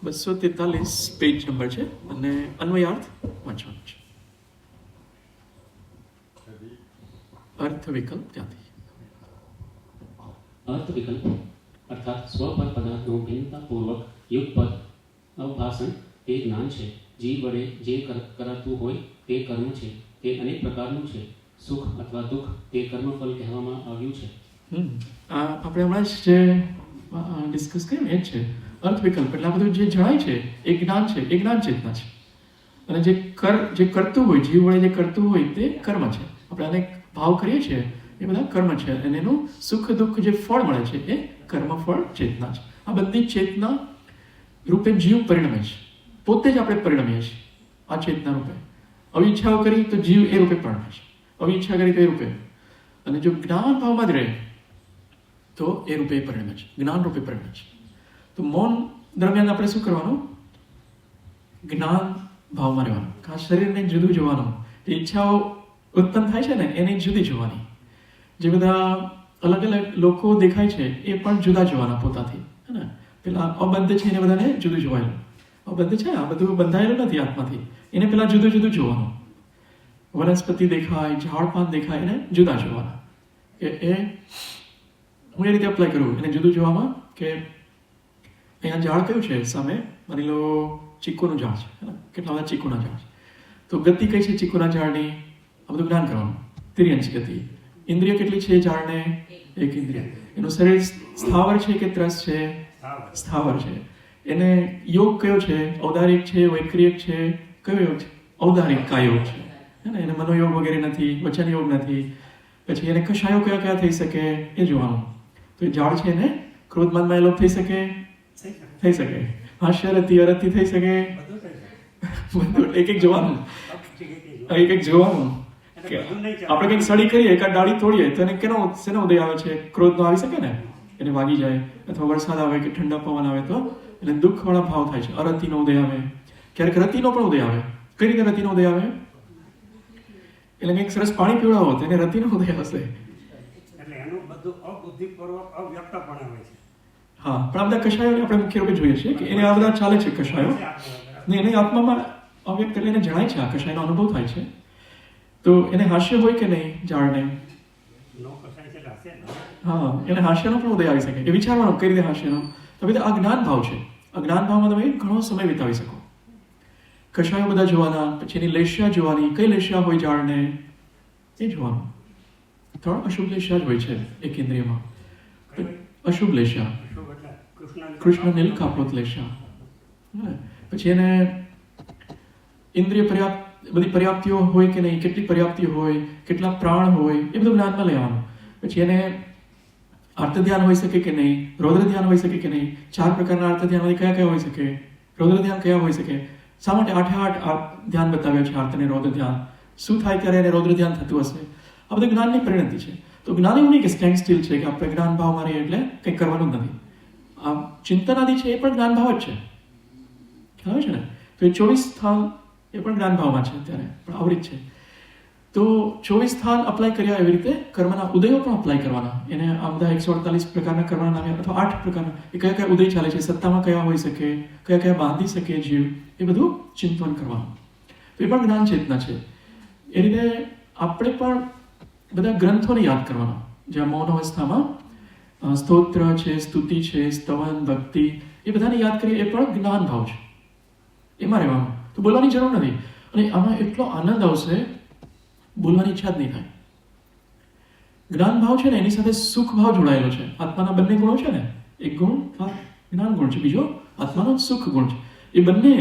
243 પેજ નંબર છે, અને અન્વયાર્થ વાંચવાનું છે. अर्थ विकल्प ત્યાંથી. अर्थ विकल्प अर्थात स्व पर पदार्थों भिन्नतापूर्वक युगपद अवभाषण તે જ્ઞાન છે. જીવ વડે જે કરાતું હોય તે કર્મ છે, તે અનેક પ્રકારનું છે. સુખ અથવા દુઃખ તે કર્મફળ કહેવામાં આવ્યું છે. આપણે હમણાં જ જે ડિસ્કસ કર્યું એ જ છે અર્થ વિકલ્પ. એટલે આ બધું જે જણાય છે એ જ્ઞાન છે, એ જ્ઞાન ચેતના છે. અને જે કરતું હોય, જીવ વડે જે કરતું હોય તે કર્મ છે. આપણે અનેક ભાવ કરીએ છીએ એ બધા કર્મ છે, અને એનું સુખ દુઃખ જે ફળ મળે છે એ કર્મફળ ચેતના છે. આ બધી ચેતના રૂપે જીવ પરિણમે છે. પોતે જ આપણે પરિણમીએ છીએ આ ચેતના રૂપે. આવી ઈચ્છાઓ કરી તો જીવ એ રૂપે પરિણમે છે, આવી ઈચ્છા કરી તો એ રૂપે. અને જો જ્ઞાન ભાવમાં જ રહે તો એ રૂપે પરિણમે છે, જ્ઞાન રૂપે પરિણમે છે. તો મૌન દરમિયાન આપણે શું કરવાનું? જ્ઞાન ભાવમાં રહેવાનું. આ શરીરને જુદું જોવાનું. જે ઈચ્છાઓ ઉત્પન્ન થાય છે ને એને જુદી જોવાની. જે બધા અલગ અલગ લોકો દેખાય છે એ પણ જુદા જોવાના પોતાથી, હે ને. પેલા અબદ્ધ છે એને બધાને જુદું જોવાયેલું. અબદ્ધ છે, આ બધું બંધાયેલું નથી આત્માથી. એને પેલા જુદું જુદું જોવાનું. વનસ્પતિ દેખાય, ઝાડ પાન દેખાય, એને જુદા જોવાના. કે એ હું એ રીતે અપ્લાય કરું એને જુદું જોવામાં. કે અહીંયા ઝાડ કયું છે સામે, માની લો ચીકુનું ઝાડ છે, હે ને. કેટલા બધા ચીકુના ઝાડ છે. તો ગતિ કઈ છે ચીકુના ઝાડની? આ બધું જ્ઞાન કરવાનું. તિર્યંશ ગતિ. ઇન્દ્રિય કેટલી છે ઝાડને? એક ઇન્દ્રિય. એનું શરીર સ્થાવર છે કે ત્રસ છે? સ્થાવર છે. એને યોગ કયો છે? ઔદારિક છે, વૈક્રિયક છે? કયો યોગ છે? ઔદારિક કાયોગ છે, હે ને. એને મનોયોગ વગેરે નથી, વચન યોગ નથી. પછી એને કશાયો કયા કયા થઈ શકે એ જોવાનું. તો એ ઝાડ છે એને ક્રોધમાનમાં એ લોપ થઈ શકે? થઈ શકે. હાસ્ય રતિ અરતિ થઈ શકે? બધું એક એક જોવાનું, એક એક જોવાનું. આપણે કંઈક સળી કરીએ, એકાદ ડાળી તોડીએ તો એને શેનો ઉદય આવે છે? ક્રોધનો આવી શકે ને. એને વાગી જાય, અથવા વરસાદ આવે કે ઠંડા પવન આવે તો એને દુઃખવાળા ભાવ થાય છે. અરતિનો ઉદય આવે, ક્યારેક રતિનો પણ ઉદય આવે. કઈ રીતે રતિનો ઉદય આવે? એટલે કંઈક સરસ પાણી પીવડાવો તો એને રતિનો ઉદય હશે. એટલે એનું બધું અબુદ્ધિપૂર્વક અવ્યક્તપણે હોય છે. હા, પણ આ બધા કષાયોને આપણે મુખ્ય રૂપે જોઈએ છીએ કે એને આ બધા ચાલે છે કષાયો, ને એને આત્મામાં અવ્યક્ત એટલે એને જણાય છે, આ કષાયનો અનુભવ થાય છે. તો એને હાસ્ય હોય કે નહીં ઝાડને? નો કસાય છે એટલે હશે ને. હા, એને હાસ્યનો પણ ઉદય આવી શકે, એ વિચારવાનો કઈ રીતે હાસ્યનો. તો આ જ્ઞાન ભાવ છે. આ જ્ઞાન ભાવમાં તમે ઘણો સમય વિતાવી શકો. કષાયો બધા જોવાના, પછી એની લેશ્યા જોવાની, કઈ લેશ્યા હોય ઝાડને એ જોવાનું. 3 અશુભ લેશ્યા જ હોય છે એક ઇન્દ્રિયમાં. અશુભ લેશ્યા, શુભ એટલે કૃષ્ણ નીલ કાપોત લેશ્યા. પછી એને ઇન્દ્રિય બધી પર્યાપ્તિઓ હોય કે નહીં, કેટલી પર્યાપ્તિઓ હોય, કેટલા પ્રાણ હોય, એ બધું જ્ઞાનમાં લેવાનું. પછી એને આર્ત ધ્યાન હોઈ શકે કે નહીં, રૌદ્ર ધ્યાન હોઈ શકે કે નહીં, 4 પ્રકારના આર્ત ધ્યાનમાંથી કયા કયા હોઈ શકે, રૌદ્ર ધ્યાન કયા હોઈ શકે, શા માટે 8 ધ્યાન બતાવ્યા છે આર્ત અને રૌદ્ર ધ્યાન, શું થાય ત્યારે એને રૌદ્ર ધ્યાન થતું હશે. આ બધું જ્ઞાનની પરિણતિ છે. તો જ્ઞાન એવું નહીં કે સ્ટેન્ડ સ્ટીલ છે કે આપણે જ્ઞાન ભાવમાં રહીએ એટલે કંઈ કરવાનું જ નથી. આ ચિંતન આદિ છે એ પણ જ્ઞાન ભાવ જ છે, ખ્યાલ આવે છે ને. તો એ 24 સ્થાન એ પણ જ્ઞાન ભાવમાં છે અત્યારે, પણ આવૃત છે. તો 24 સ્થાન અપ્લાય કર્યા એવી રીતે કર્મના ઉદયો પણ અપ્લાય કરવાના. એને આ બધા 148 પ્રકારના કર્મના નામે અથવા 8 પ્રકારના એ કયા કયા ઉદય ચાલે છે, સત્તામાં કયા હોઈ શકે, કયા કયા બાંધી શકે જીવ, એ બધું ચિંતન કરવાનું. તો એ પણ જ્ઞાન ચેતના છે. એ રીતે આપણે પણ બધા ગ્રંથોને યાદ કરવાના, જ્યાં મૌન અવસ્થામાં સ્તોત્ર છે, સ્તુતિ છે, સ્તવન, ભક્તિ, એ બધાને યાદ કરીએ, એ પણ જ્ઞાન ભાવ છે. એમાં રહેવાનું. તો બોલવાની જરૂર નથી. અને આમાં એટલો આનંદ આવશે, બોલવાની ઈચ્છા જ નહીં થાય. જ્ઞાન ભાવ છે ને એની સાથે સુખ ભાવ જોડાયેલો છે. આત્માના બંને ગુણો છે ને, એક ગુણ જ્ઞાન ગુણ છે, બીજો આત્માનો સુખ ગુણ છે. એ બંને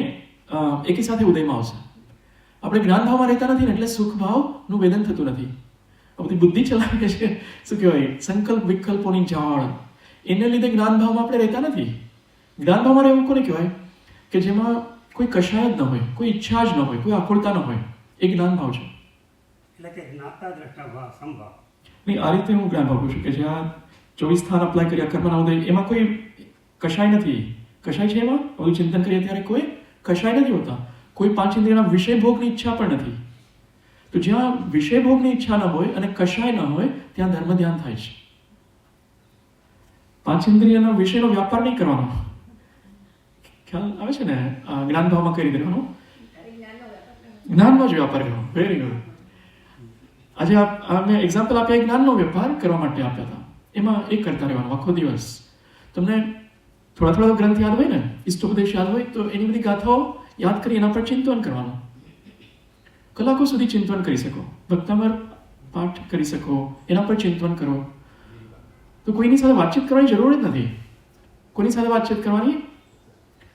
એકી સાથે ઉદયમાં આવશે. આપણે જ્ઞાન ભાવમાં રહેતા નથી ને એટલે સુખ ભાવનું વેદન થતું નથી. આ બધી બુદ્ધિ ચલાવે છે, શું કહેવાય, સંકલ્પ વિકલ્પોની જાળ, એને લીધે જ્ઞાન ભાવમાં આપણે રહેતા નથી. જ્ઞાન ભાવમાં રહેવું કોને કહેવાય કે જેમાં કોઈ કશાય જ ન હોય, કોઈ ઈચ્છા જ ન હોય, કોઈ આકુળતા ન હોય, એ જ્ઞાન ભાવ છે. એટલે કે જ્ઞાતા દ્રષ્ટા ભાવ સંભાવ. નહીં, આ રીતે હું જ્ઞાન ભાવું છું કે જે આ 24 સ્થાન અપ્લાય કર્યા કર્મના ઉદય, એમાં કોઈ કશાય નથી. કશાય છે એમાં બધું ચિંતન કરીએ ત્યારે કોઈ કશાય નથી હોતા. કોઈ 5 ઇન્દ્રિયના વિષય ભોગની ઈચ્છા પણ નથી. તો જ્યાં વિષય ભોગની ઈચ્છા ન હોય અને કશાય ન હોય ત્યાં ધર્મ ધ્યાન થાય છે. 5 ઇન્દ્રિયના વિષયનો વ્યાપાર નહીં કરવાનો. ખ્યાલ આવે છે ને જ્ઞાન ભાવમાં કઈ રીતે રહેવાનું? જ્ઞાનનો જ વ્યાપાર કરવાનો. Very good. આજે મેં એક્ઝામ્પલ આપ્યા જ્ઞાનનો વેપાર કરવા માટે આપ્યા હતા. એમાં એ કરતા રહેવાનું આખો દિવસ. તમને થોડા થોડા ગ્રંથ યાદ હોય ને, ઇષ્ટોપદેશ યાદ હોય, તો એની બધી ગાથાઓ યાદ કરી એના પર ચિંતન કરવાનું. કલાકો સુધી ચિંતન કરી શકો, ભક્તામર પાઠ કરી શકો, એના પર ચિંતન કરો. તો કોઈની સાથે વાતચીત કરવાની જરૂર જ નથી. કોની સાથે વાતચીત કરવાની?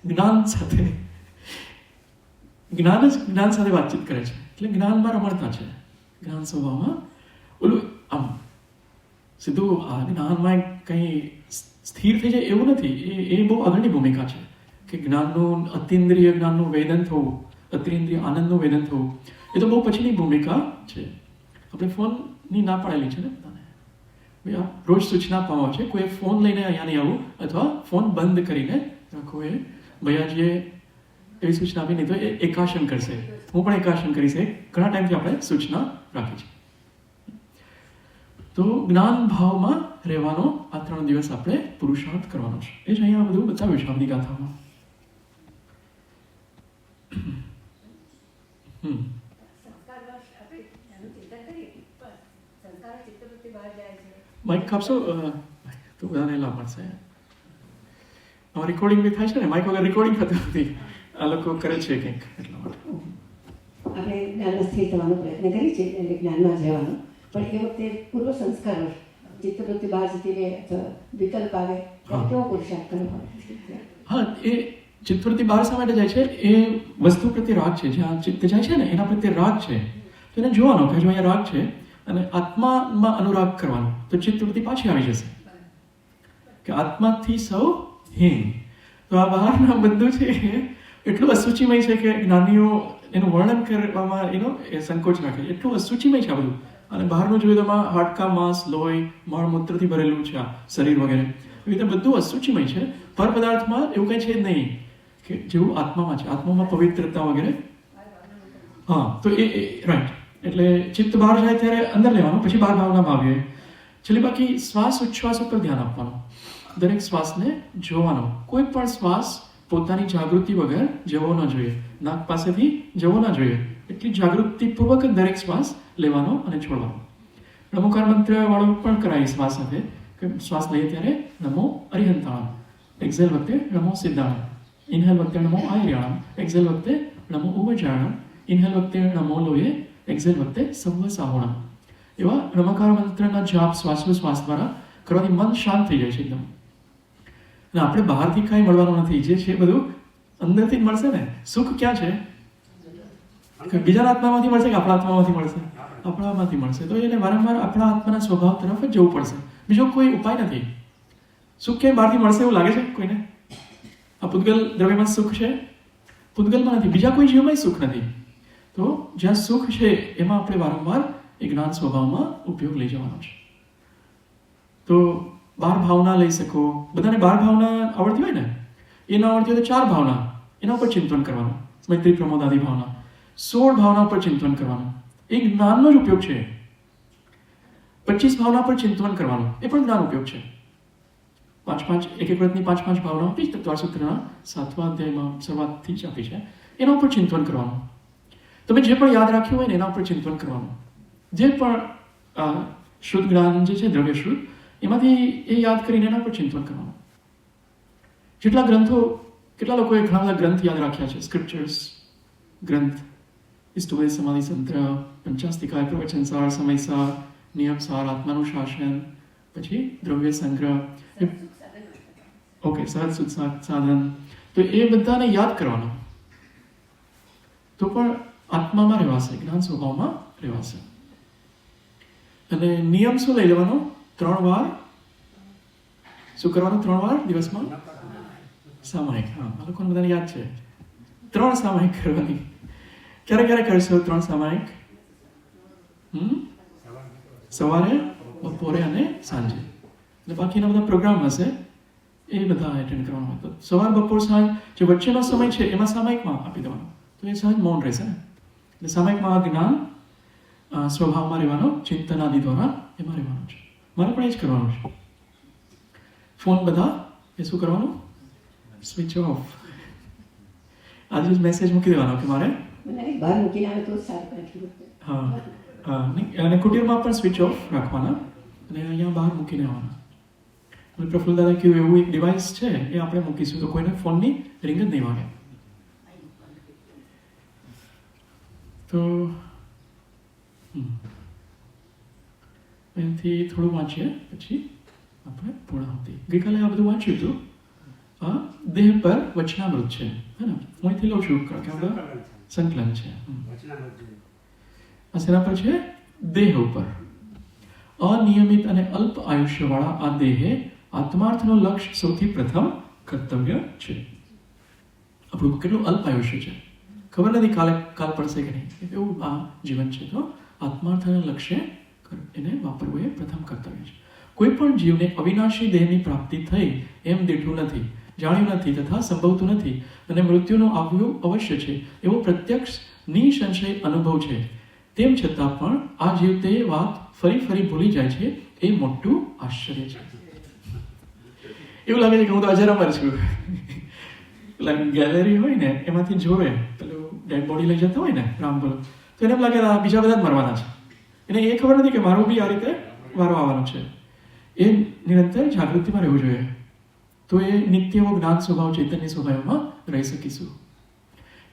જ્ઞાન સાથે. જ્ઞાન જ જ્ઞાન સાથે વાતચીત કરે છે. એટલે જ્ઞાનમાં રમણતા છે. જ્ઞાન સ્વભાવમાં ઓલું આમ સીધું આ જ્ઞાનમાં કંઈ સ્થિર થઈ જાય એવું નથી. એ બહુ આગળની ભૂમિકા છે કે જ્ઞાનનું અતિન્દ્રિય જ્ઞાનનું વેદન થવું, અતિન્દ્રિય આનંદનું વેદન થવું, એ તો બહુ પછીની ભૂમિકા છે. આપણે ફોનની ના પાડેલી છે ને બધાને. રોજ સૂચના પામવા છે, કોઈ ફોન લઈને અહીંયા નહીં આવું અથવા ફોન બંધ કરીને રાખો. એ ભૈયાજીએ એવી સૂચના આપી, નહીં તો એ એકાશન કરશે. હું પણ એકાશન કરીશ. ઘણા ટાઈમથી આપણે સૂચના રાખી છે. તો જ્ઞાન ભાવમાં રહેવાનો આ 3 દિવસ આપણે પુરુષાર્થ કરવાનો છે. એ જ અહીંયા બધું બતાવ્યું છે આપણી ગાથામાં. માઇક કાપશો તો બધાને લાભ મળશે. આમાં રેકોર્ડિંગ બી થાય છે ને, માઇક વગર રેકોર્ડિંગ થતું નથી. આ લોકો કરે છે કંઈક એટલા માટે. આપણે જ્ઞાન સ્થિર થવાનો પ્રયત્ન કરીએ છીએ, એટલે જ્ઞાનમાં જવાનો. પણ એ વખતે પૂર્વ સંસ્કારો ચિત્તવૃત્તિ બહાર જતી રહે અથવા વિકલ્પ આવે ત્યારે કેવો પુરુષાર્થ કરવો? હા, એ ચિત્તવૃત્તિ બહાર શા માટે જાય છે? એ વસ્તુ પ્રત્યે રાગ છે. જ્યાં ચિત્ત જાય છે ને એના પ્રત્યે રાગ છે, તો એને જોવાનો કે જો અહીંયા રાગ છે અને આત્મામાં અનુરાગ કરવાનો, તો ચિત્તવૃત્તિ પાછી આવી જશે કે આત્માથી સૌ હીન. તો આ બહારના બધું છે એટલું અસુચિમય છે કે જ્ઞાનીઓ એનું વર્ણન કરવામાં એનો એ સંકોચ રાખે. એટલું અસુચિમય છે આ બધું. અને બહારનું જોયું તો એમાં હાડકા, માંસ, લોહી, મળમૂત્રથી ભરેલું છે આ શરીર વગેરે. એવી રીતે બધું અસુચિમય છે. પર પદાર્થમાં એવું કંઈ છે જ નહીં કે જેવું આત્મામાં છે. આત્મામાં પવિત્રતા વગેરે. હા, તો એ રાઈટ. એટલે ચિત્ત બહાર જાય ત્યારે અંદર લેવાનું, પછી બહાર ભાવનામાં આવીએ. છેલ્લે બાકી શ્વાસ ઉચ્છ્વાસ ઉપર ધ્યાન આપવાનું, દરેક શ્વાસને જોવાનો. કોઈ પણ શ્વાસ પોતાની જાગૃતિ વગર જવો ન જોઈએ, નાક પાસેથી જવો ન જોઈએ. એટલી જાગૃતિપૂર્વક જ દરેક શ્વાસ લેવાનો અને છોડવાનો. નમોકાર મંત્ર વાળો પણ કરાય શ્વાસ સાથે, કે શ્વાસ લઈએ ત્યારે નમો અરિહંતાણમ, એક્ઝેલ વખતે નમો સિદ્ધાણમ, ઇન્હેલ વખતે નમો આયર્યાણમ, એક્ઝેલ વખતે નમો ઉવજાણમ, ઇન્હેલ વખતે નમો લોહે, એક્ઝેલ વખતે સર્વ સાહોણમ. એવા નમકાર મંત્રના જાપ શ્વાસોશ્વાસ દ્વારા કરવાથી મન શાંત થઈ જાય છે એકદમ. અને આપણે બહારથી કાંઈ મળવાનું નથી, જે છે બધું અંદરથી જ મળશે ને. સુખ ક્યાં છે? કે બીજાના આત્મામાંથી મળશે કે આપણા આત્મામાંથી મળશે? આપણામાંથી મળશે. તો એને વારંવાર આપણા આત્માના સ્વભાવ તરફ જ જવું પડશે, બીજો કોઈ ઉપાય નથી. સુખ ક્યાંય બહારથી મળશે એવું લાગે છે કોઈને? આ પૂતગલ દ્રવ્યમાં સુખ છે? પૂતગલમાં નથી, બીજા કોઈ જીવમાં સુખ નથી. તો જ્યાં સુખ છે એમાં આપણે વારંવાર એ જ્ઞાન સ્વભાવમાં ઉપયોગ લઈ જવાનો છે. તો 12 ભાવના લઈ શકો. બધાને 12 ભાવના આવડતી હોય ને? એ ના આવડતી હોય તો 4 ભાવના, એના ઉપર ચિંતન કરવાનું. મૈત્રી પ્રમોદ આદિ ભાવના, 16 ભાવના ઉપર ચિંતન કરવાનું. એ જ્ઞાનનો જ ઉપયોગ છે. 25 ભાવના પર ચિંતન કરવાનું, એ પણ જ્ઞાન ઉપયોગ છે. 5 એક વ્રતની 5 ભાવનાઓ આપી તત્વાર સૂત્રના 7મા અધ્યાયમાં શરૂઆતથી જ આપી છે. એના ઉપર ચિંતન કરવાનું. તમે જે પણ યાદ રાખ્યું હોય ને એના ઉપર ચિંતન કરવાનું. જે પણ શુદ્ધ જ્ઞાન જે છે દ્રવ્ય શુદ્ધ, એમાંથી એ યાદ કરીને એના પર ચિંતન કરવાનું. જેટલા ગ્રંથો, કેટલા લોકોએ ઘણા બધા ગ્રંથ યાદ રાખ્યા છે, સ્ક્રિપ્ચર્સ ગ્રંથ, ઇષ્ટોદય સમાધિ સંત્ર, પંચાસ્તિકાય, પ્રવચનસાર, સમયસાર, નિયમસાર, આત્માનું શાસન, પછી દ્રવ્ય સંગ્રહ, ઓકે, સહજ સુખ સાધન. તો એ બધાને યાદ કરવાનો, તો પણ આત્મામાં રહેવાશે, જ્ઞાન સ્વભાવમાં રહેવાશે. અને નિયમ શું લઈ લેવાનો? 3 વાર શું કરવાનું? 3 વાર દિવસમાં સામાયિક. હા, આ લોકોને બધાને યાદ છે. 3 સામાયિક કરવાની. ક્યારે ક્યારે કરશો 3 સામાયિક? સવારે, બપોરે અને સાંજે. એટલે બાકીના બધા પ્રોગ્રામ હશે એ બધા એટેન્ડ કરવાના હોય. તો સવાર, બપોર, સાંજ જે વચ્ચેનો સમય છે એમાં સામાયિકમાં આપી દેવાનો, તો એ સહજ મૌન રહેશે ને. એટલે સામાયિકમાં આ જ્ઞાન સ્વભાવમાં રહેવાનો, ચિંતન આદિ દ્વારા એમાં રહેવાનું છે. મારે પણ એ જ કરવાનું છે. ફોન બધા એ શું કરવાનું? Switch off. આજે જ મેસેજ મૂકી દેવાનો કે મારે બહાર મૂકીને આવે તો સારું કરે. હા, અને કુટીરમાં પણ સ્વિચ ઓફ રાખવાના અને અહીંયા બહાર મૂકીને આવવાના. અને પ્રફુલ્લ દાદા કહ્યું એવું એક ડિવાઇસ છે, એ આપણે મૂકીશું તો કોઈને ફોનની રિંગ જ નહીં વાગે. તો એનાથી થોડું વાંચીએ પછી આપણે પૂર્ણાહુતિ. ગઈકાલે આ બધું વાંચ્યું હતું. આ દેહ પર વચનામૃત છે, હે ને? હું અહીંથી લઉં છું કારણ કે આપણે સંકલન છે. આ શેના પર છે? દેહ ઉપર. અનિયમિત અને અલ્પ આયુષ્યવાળા આ દેહે આત્માર્થનો લક્ષ્ય સૌથી પ્રથમ કર્તવ્ય છે. આપણું કેટલું અલ્પ આયુષ્ય છે ખબર નથી, કાલ પડશે કે નહીં, એવું આ જીવન છે. તો આત્માર્થના લક્ષ્ય એને વાપરવું એ પ્રથમ કર્તવ્ય છે. કોઈ પણ જીવને અવિનાશી દેહની પ્રાપ્તિ થઈ એમ દીઠું નથી, જાણ્યું નથી તથા સંભવતું નથી, અને મૃત્યુનું આવવું અવશ્ય છે એવો પ્રત્યક્ષ નિસંશય અનુભવ છે. તેમ છતાં પણ આ જીવ તે વાત ફરી ભૂલી જાય છે, એ મોટું આશ્ચર્ય છે. એવું લાગે છે કે હું તો અજરામર છું. પેલા ગેલેરી હોય ને એમાંથી જોવે પેલું ડેડ બોડી લઈ જતા હોય ને રામ બોલો, તો એને એમ લાગે બીજા બધા જ મરવાના છે. એને એ ખબર નથી કે મારું બી આ રીતે વારો આવવાનો છે. એ નિરંતર જાગૃતિમાં રહેવું જોઈએ, તો એ નિત્ય એવો જ્ઞાન સ્વભાવ, ચૈતન્ય સ્વભાવમાં રહી શકીશું.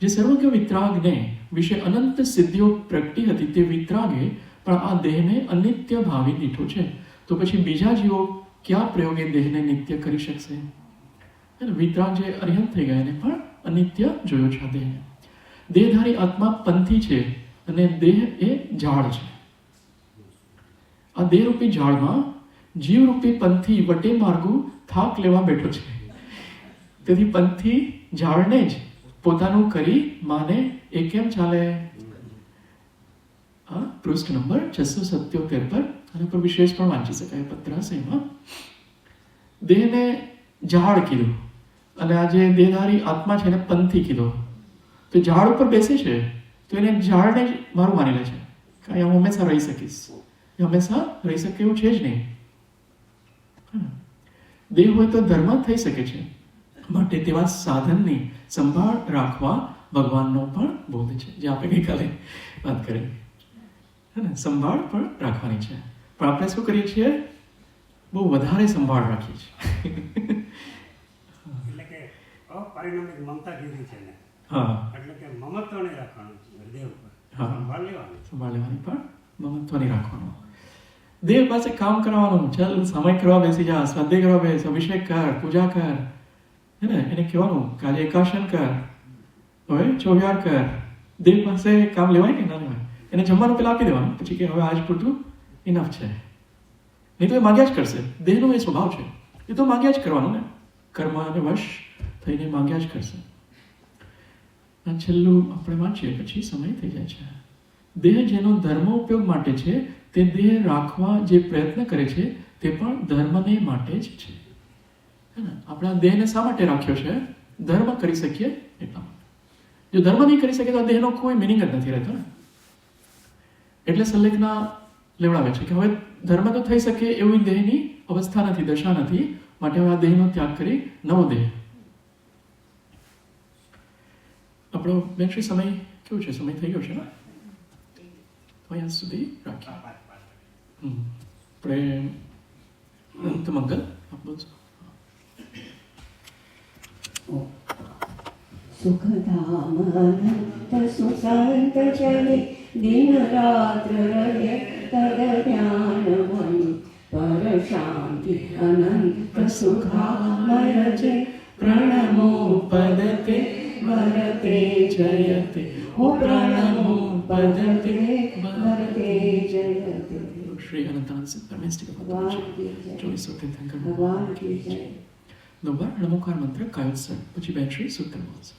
જે સર્વજ્ઞ વિતરાગને વિશે અનંત સિદ્ધિઓ પ્રગટી હતી, તે વિતરાગે પણ આ દેહને અનિત્ય ભાવી દીઠો છે. તો પછી બીજા જીવો કયા પ્રયોગે દેહને નિત્ય કરી શકશે? વિતરાગ જે અરિહંત થઈ ગયા એને પણ અનિત્ય જોયો છે. આ દેહને દેહધારી આત્મા પંથી છે અને દેહ એ ઝાડ છે. આ દેહરૂપી ઝાડમાં જીવરૂપી પંથી વટે માર્ગું થાક લેવા બેઠો છે. તેથી પંથી ઝાડને જ પોતાનું કરી માને એ કેમ ચાલે? આ પૃષ્ઠ નંબર 677 પર આના પર વિશેષ પણ વાંચી શકાય. પત્રાશયમાં દેહને ઝાડ કીધું અને આ જે દેહધારી આત્મા છે એને પંથી કીધો. તો ઝાડ ઉપર બેસે છે તો એને ઝાડને જ મારું માની લે છે. કે અહીંયા હું હંમેશા રહી શકીશ, એ હંમેશા રહી શકે એવું છે જ નહીં. દેહ હોય તો ધર્મ થઈ શકે છે, માટે તેવા સાધનની સંભાળ રાખવા ભગવાનનો પણ બોધ છે, જે આપણે ગઈકાલે વાત કરી. હે ને, સંભાળ પણ રાખવાની છે. પણ આપણે શું કરીએ છીએ? બહુ વધારે સંભાળ રાખીએ છીએ. એટલે કે અપારિણામિક મમતા કીધી છે ને, હા, એટલે કે મમત્વ નહીં રાખવાનું હૃદય ઉપર, હા. સંભાળ લેવાનું. સંભાળ લેવાની પણ મમત્વ નહીં રાખવાનું. દેહ પાસે કામ કરવાનું, ચાલ સમય કરવા બેસી જા, સ્વાધ્યાય કરવા બેસ, અભિષેક કર, પૂજા કર, હે ને, એને કહેવાનું કે આજે એકાશન કર, હવે ચોવ્યાર કર. દેહ પાસે કામ લેવાય કે ના લેવાય? એને જમવાનું પેલા આપી દેવાનું, પછી કે હવે આજ પૂરતું ઇનફ છે. નહીં તો એ માંગ્યા જ કરશે. દેહનો એ સ્વભાવ છે, એ તો માંગ્યા જ કરવાનું ને, કર્મ અને વશ થઈને માંગ્યા જ કરશે. આ છેલ્લું આપણે વાંચીએ પછી સમય થઈ જાય છે. દેહ જેનો ધર્મ ઉપયોગ માટે છે, તે દેહ રાખવા જે પ્રયત્ન કરે છે તે પણ ધર્મને માટે જ છે. હે ને, આપણા દેહને શા માટે રાખ્યો છે? ધર્મ કરી શકીએ એટલા માટે. જો ધર્મ નહીં કરી શકે તો આ દેહનો કોઈ મિનિંગ જ નથી રહેતો ને. એટલે સલ્લેખના લેવડાવે છે કે હવે ધર્મ તો થઈ શકે એવી દેહની અવસ્થા નથી, દશા નથી, માટે હવે આ દેહનો ત્યાગ કરી નવો દેહ. આપણો બેનશ્રી સમય કેવું છે? સમય થઈ ગયો છે ને, તો અહીંયા સુધી રાખીએ. પ્રેમ અંત મંગલ આપ બોલશો. સુખધામ અનંત સુશાંત ચલે દિન રાત્ર રહે તદ ધ્યાન મય પર શાંતિ અનંત સુખામય છે પ્રણમો પદતે વરતે જયતે. ઓ પ્રણમો પદતે વરતે જયતે. શ્રી અનંતાનંદ પરમેષ્ટિક ભગવાન કી જય. 24 તીર્થંકર ભગવાન કી જય. નંબર નમોકાર મંત્ર કાયોત્સવ પછી બેનશ્રી સૂત્ર બોલશે.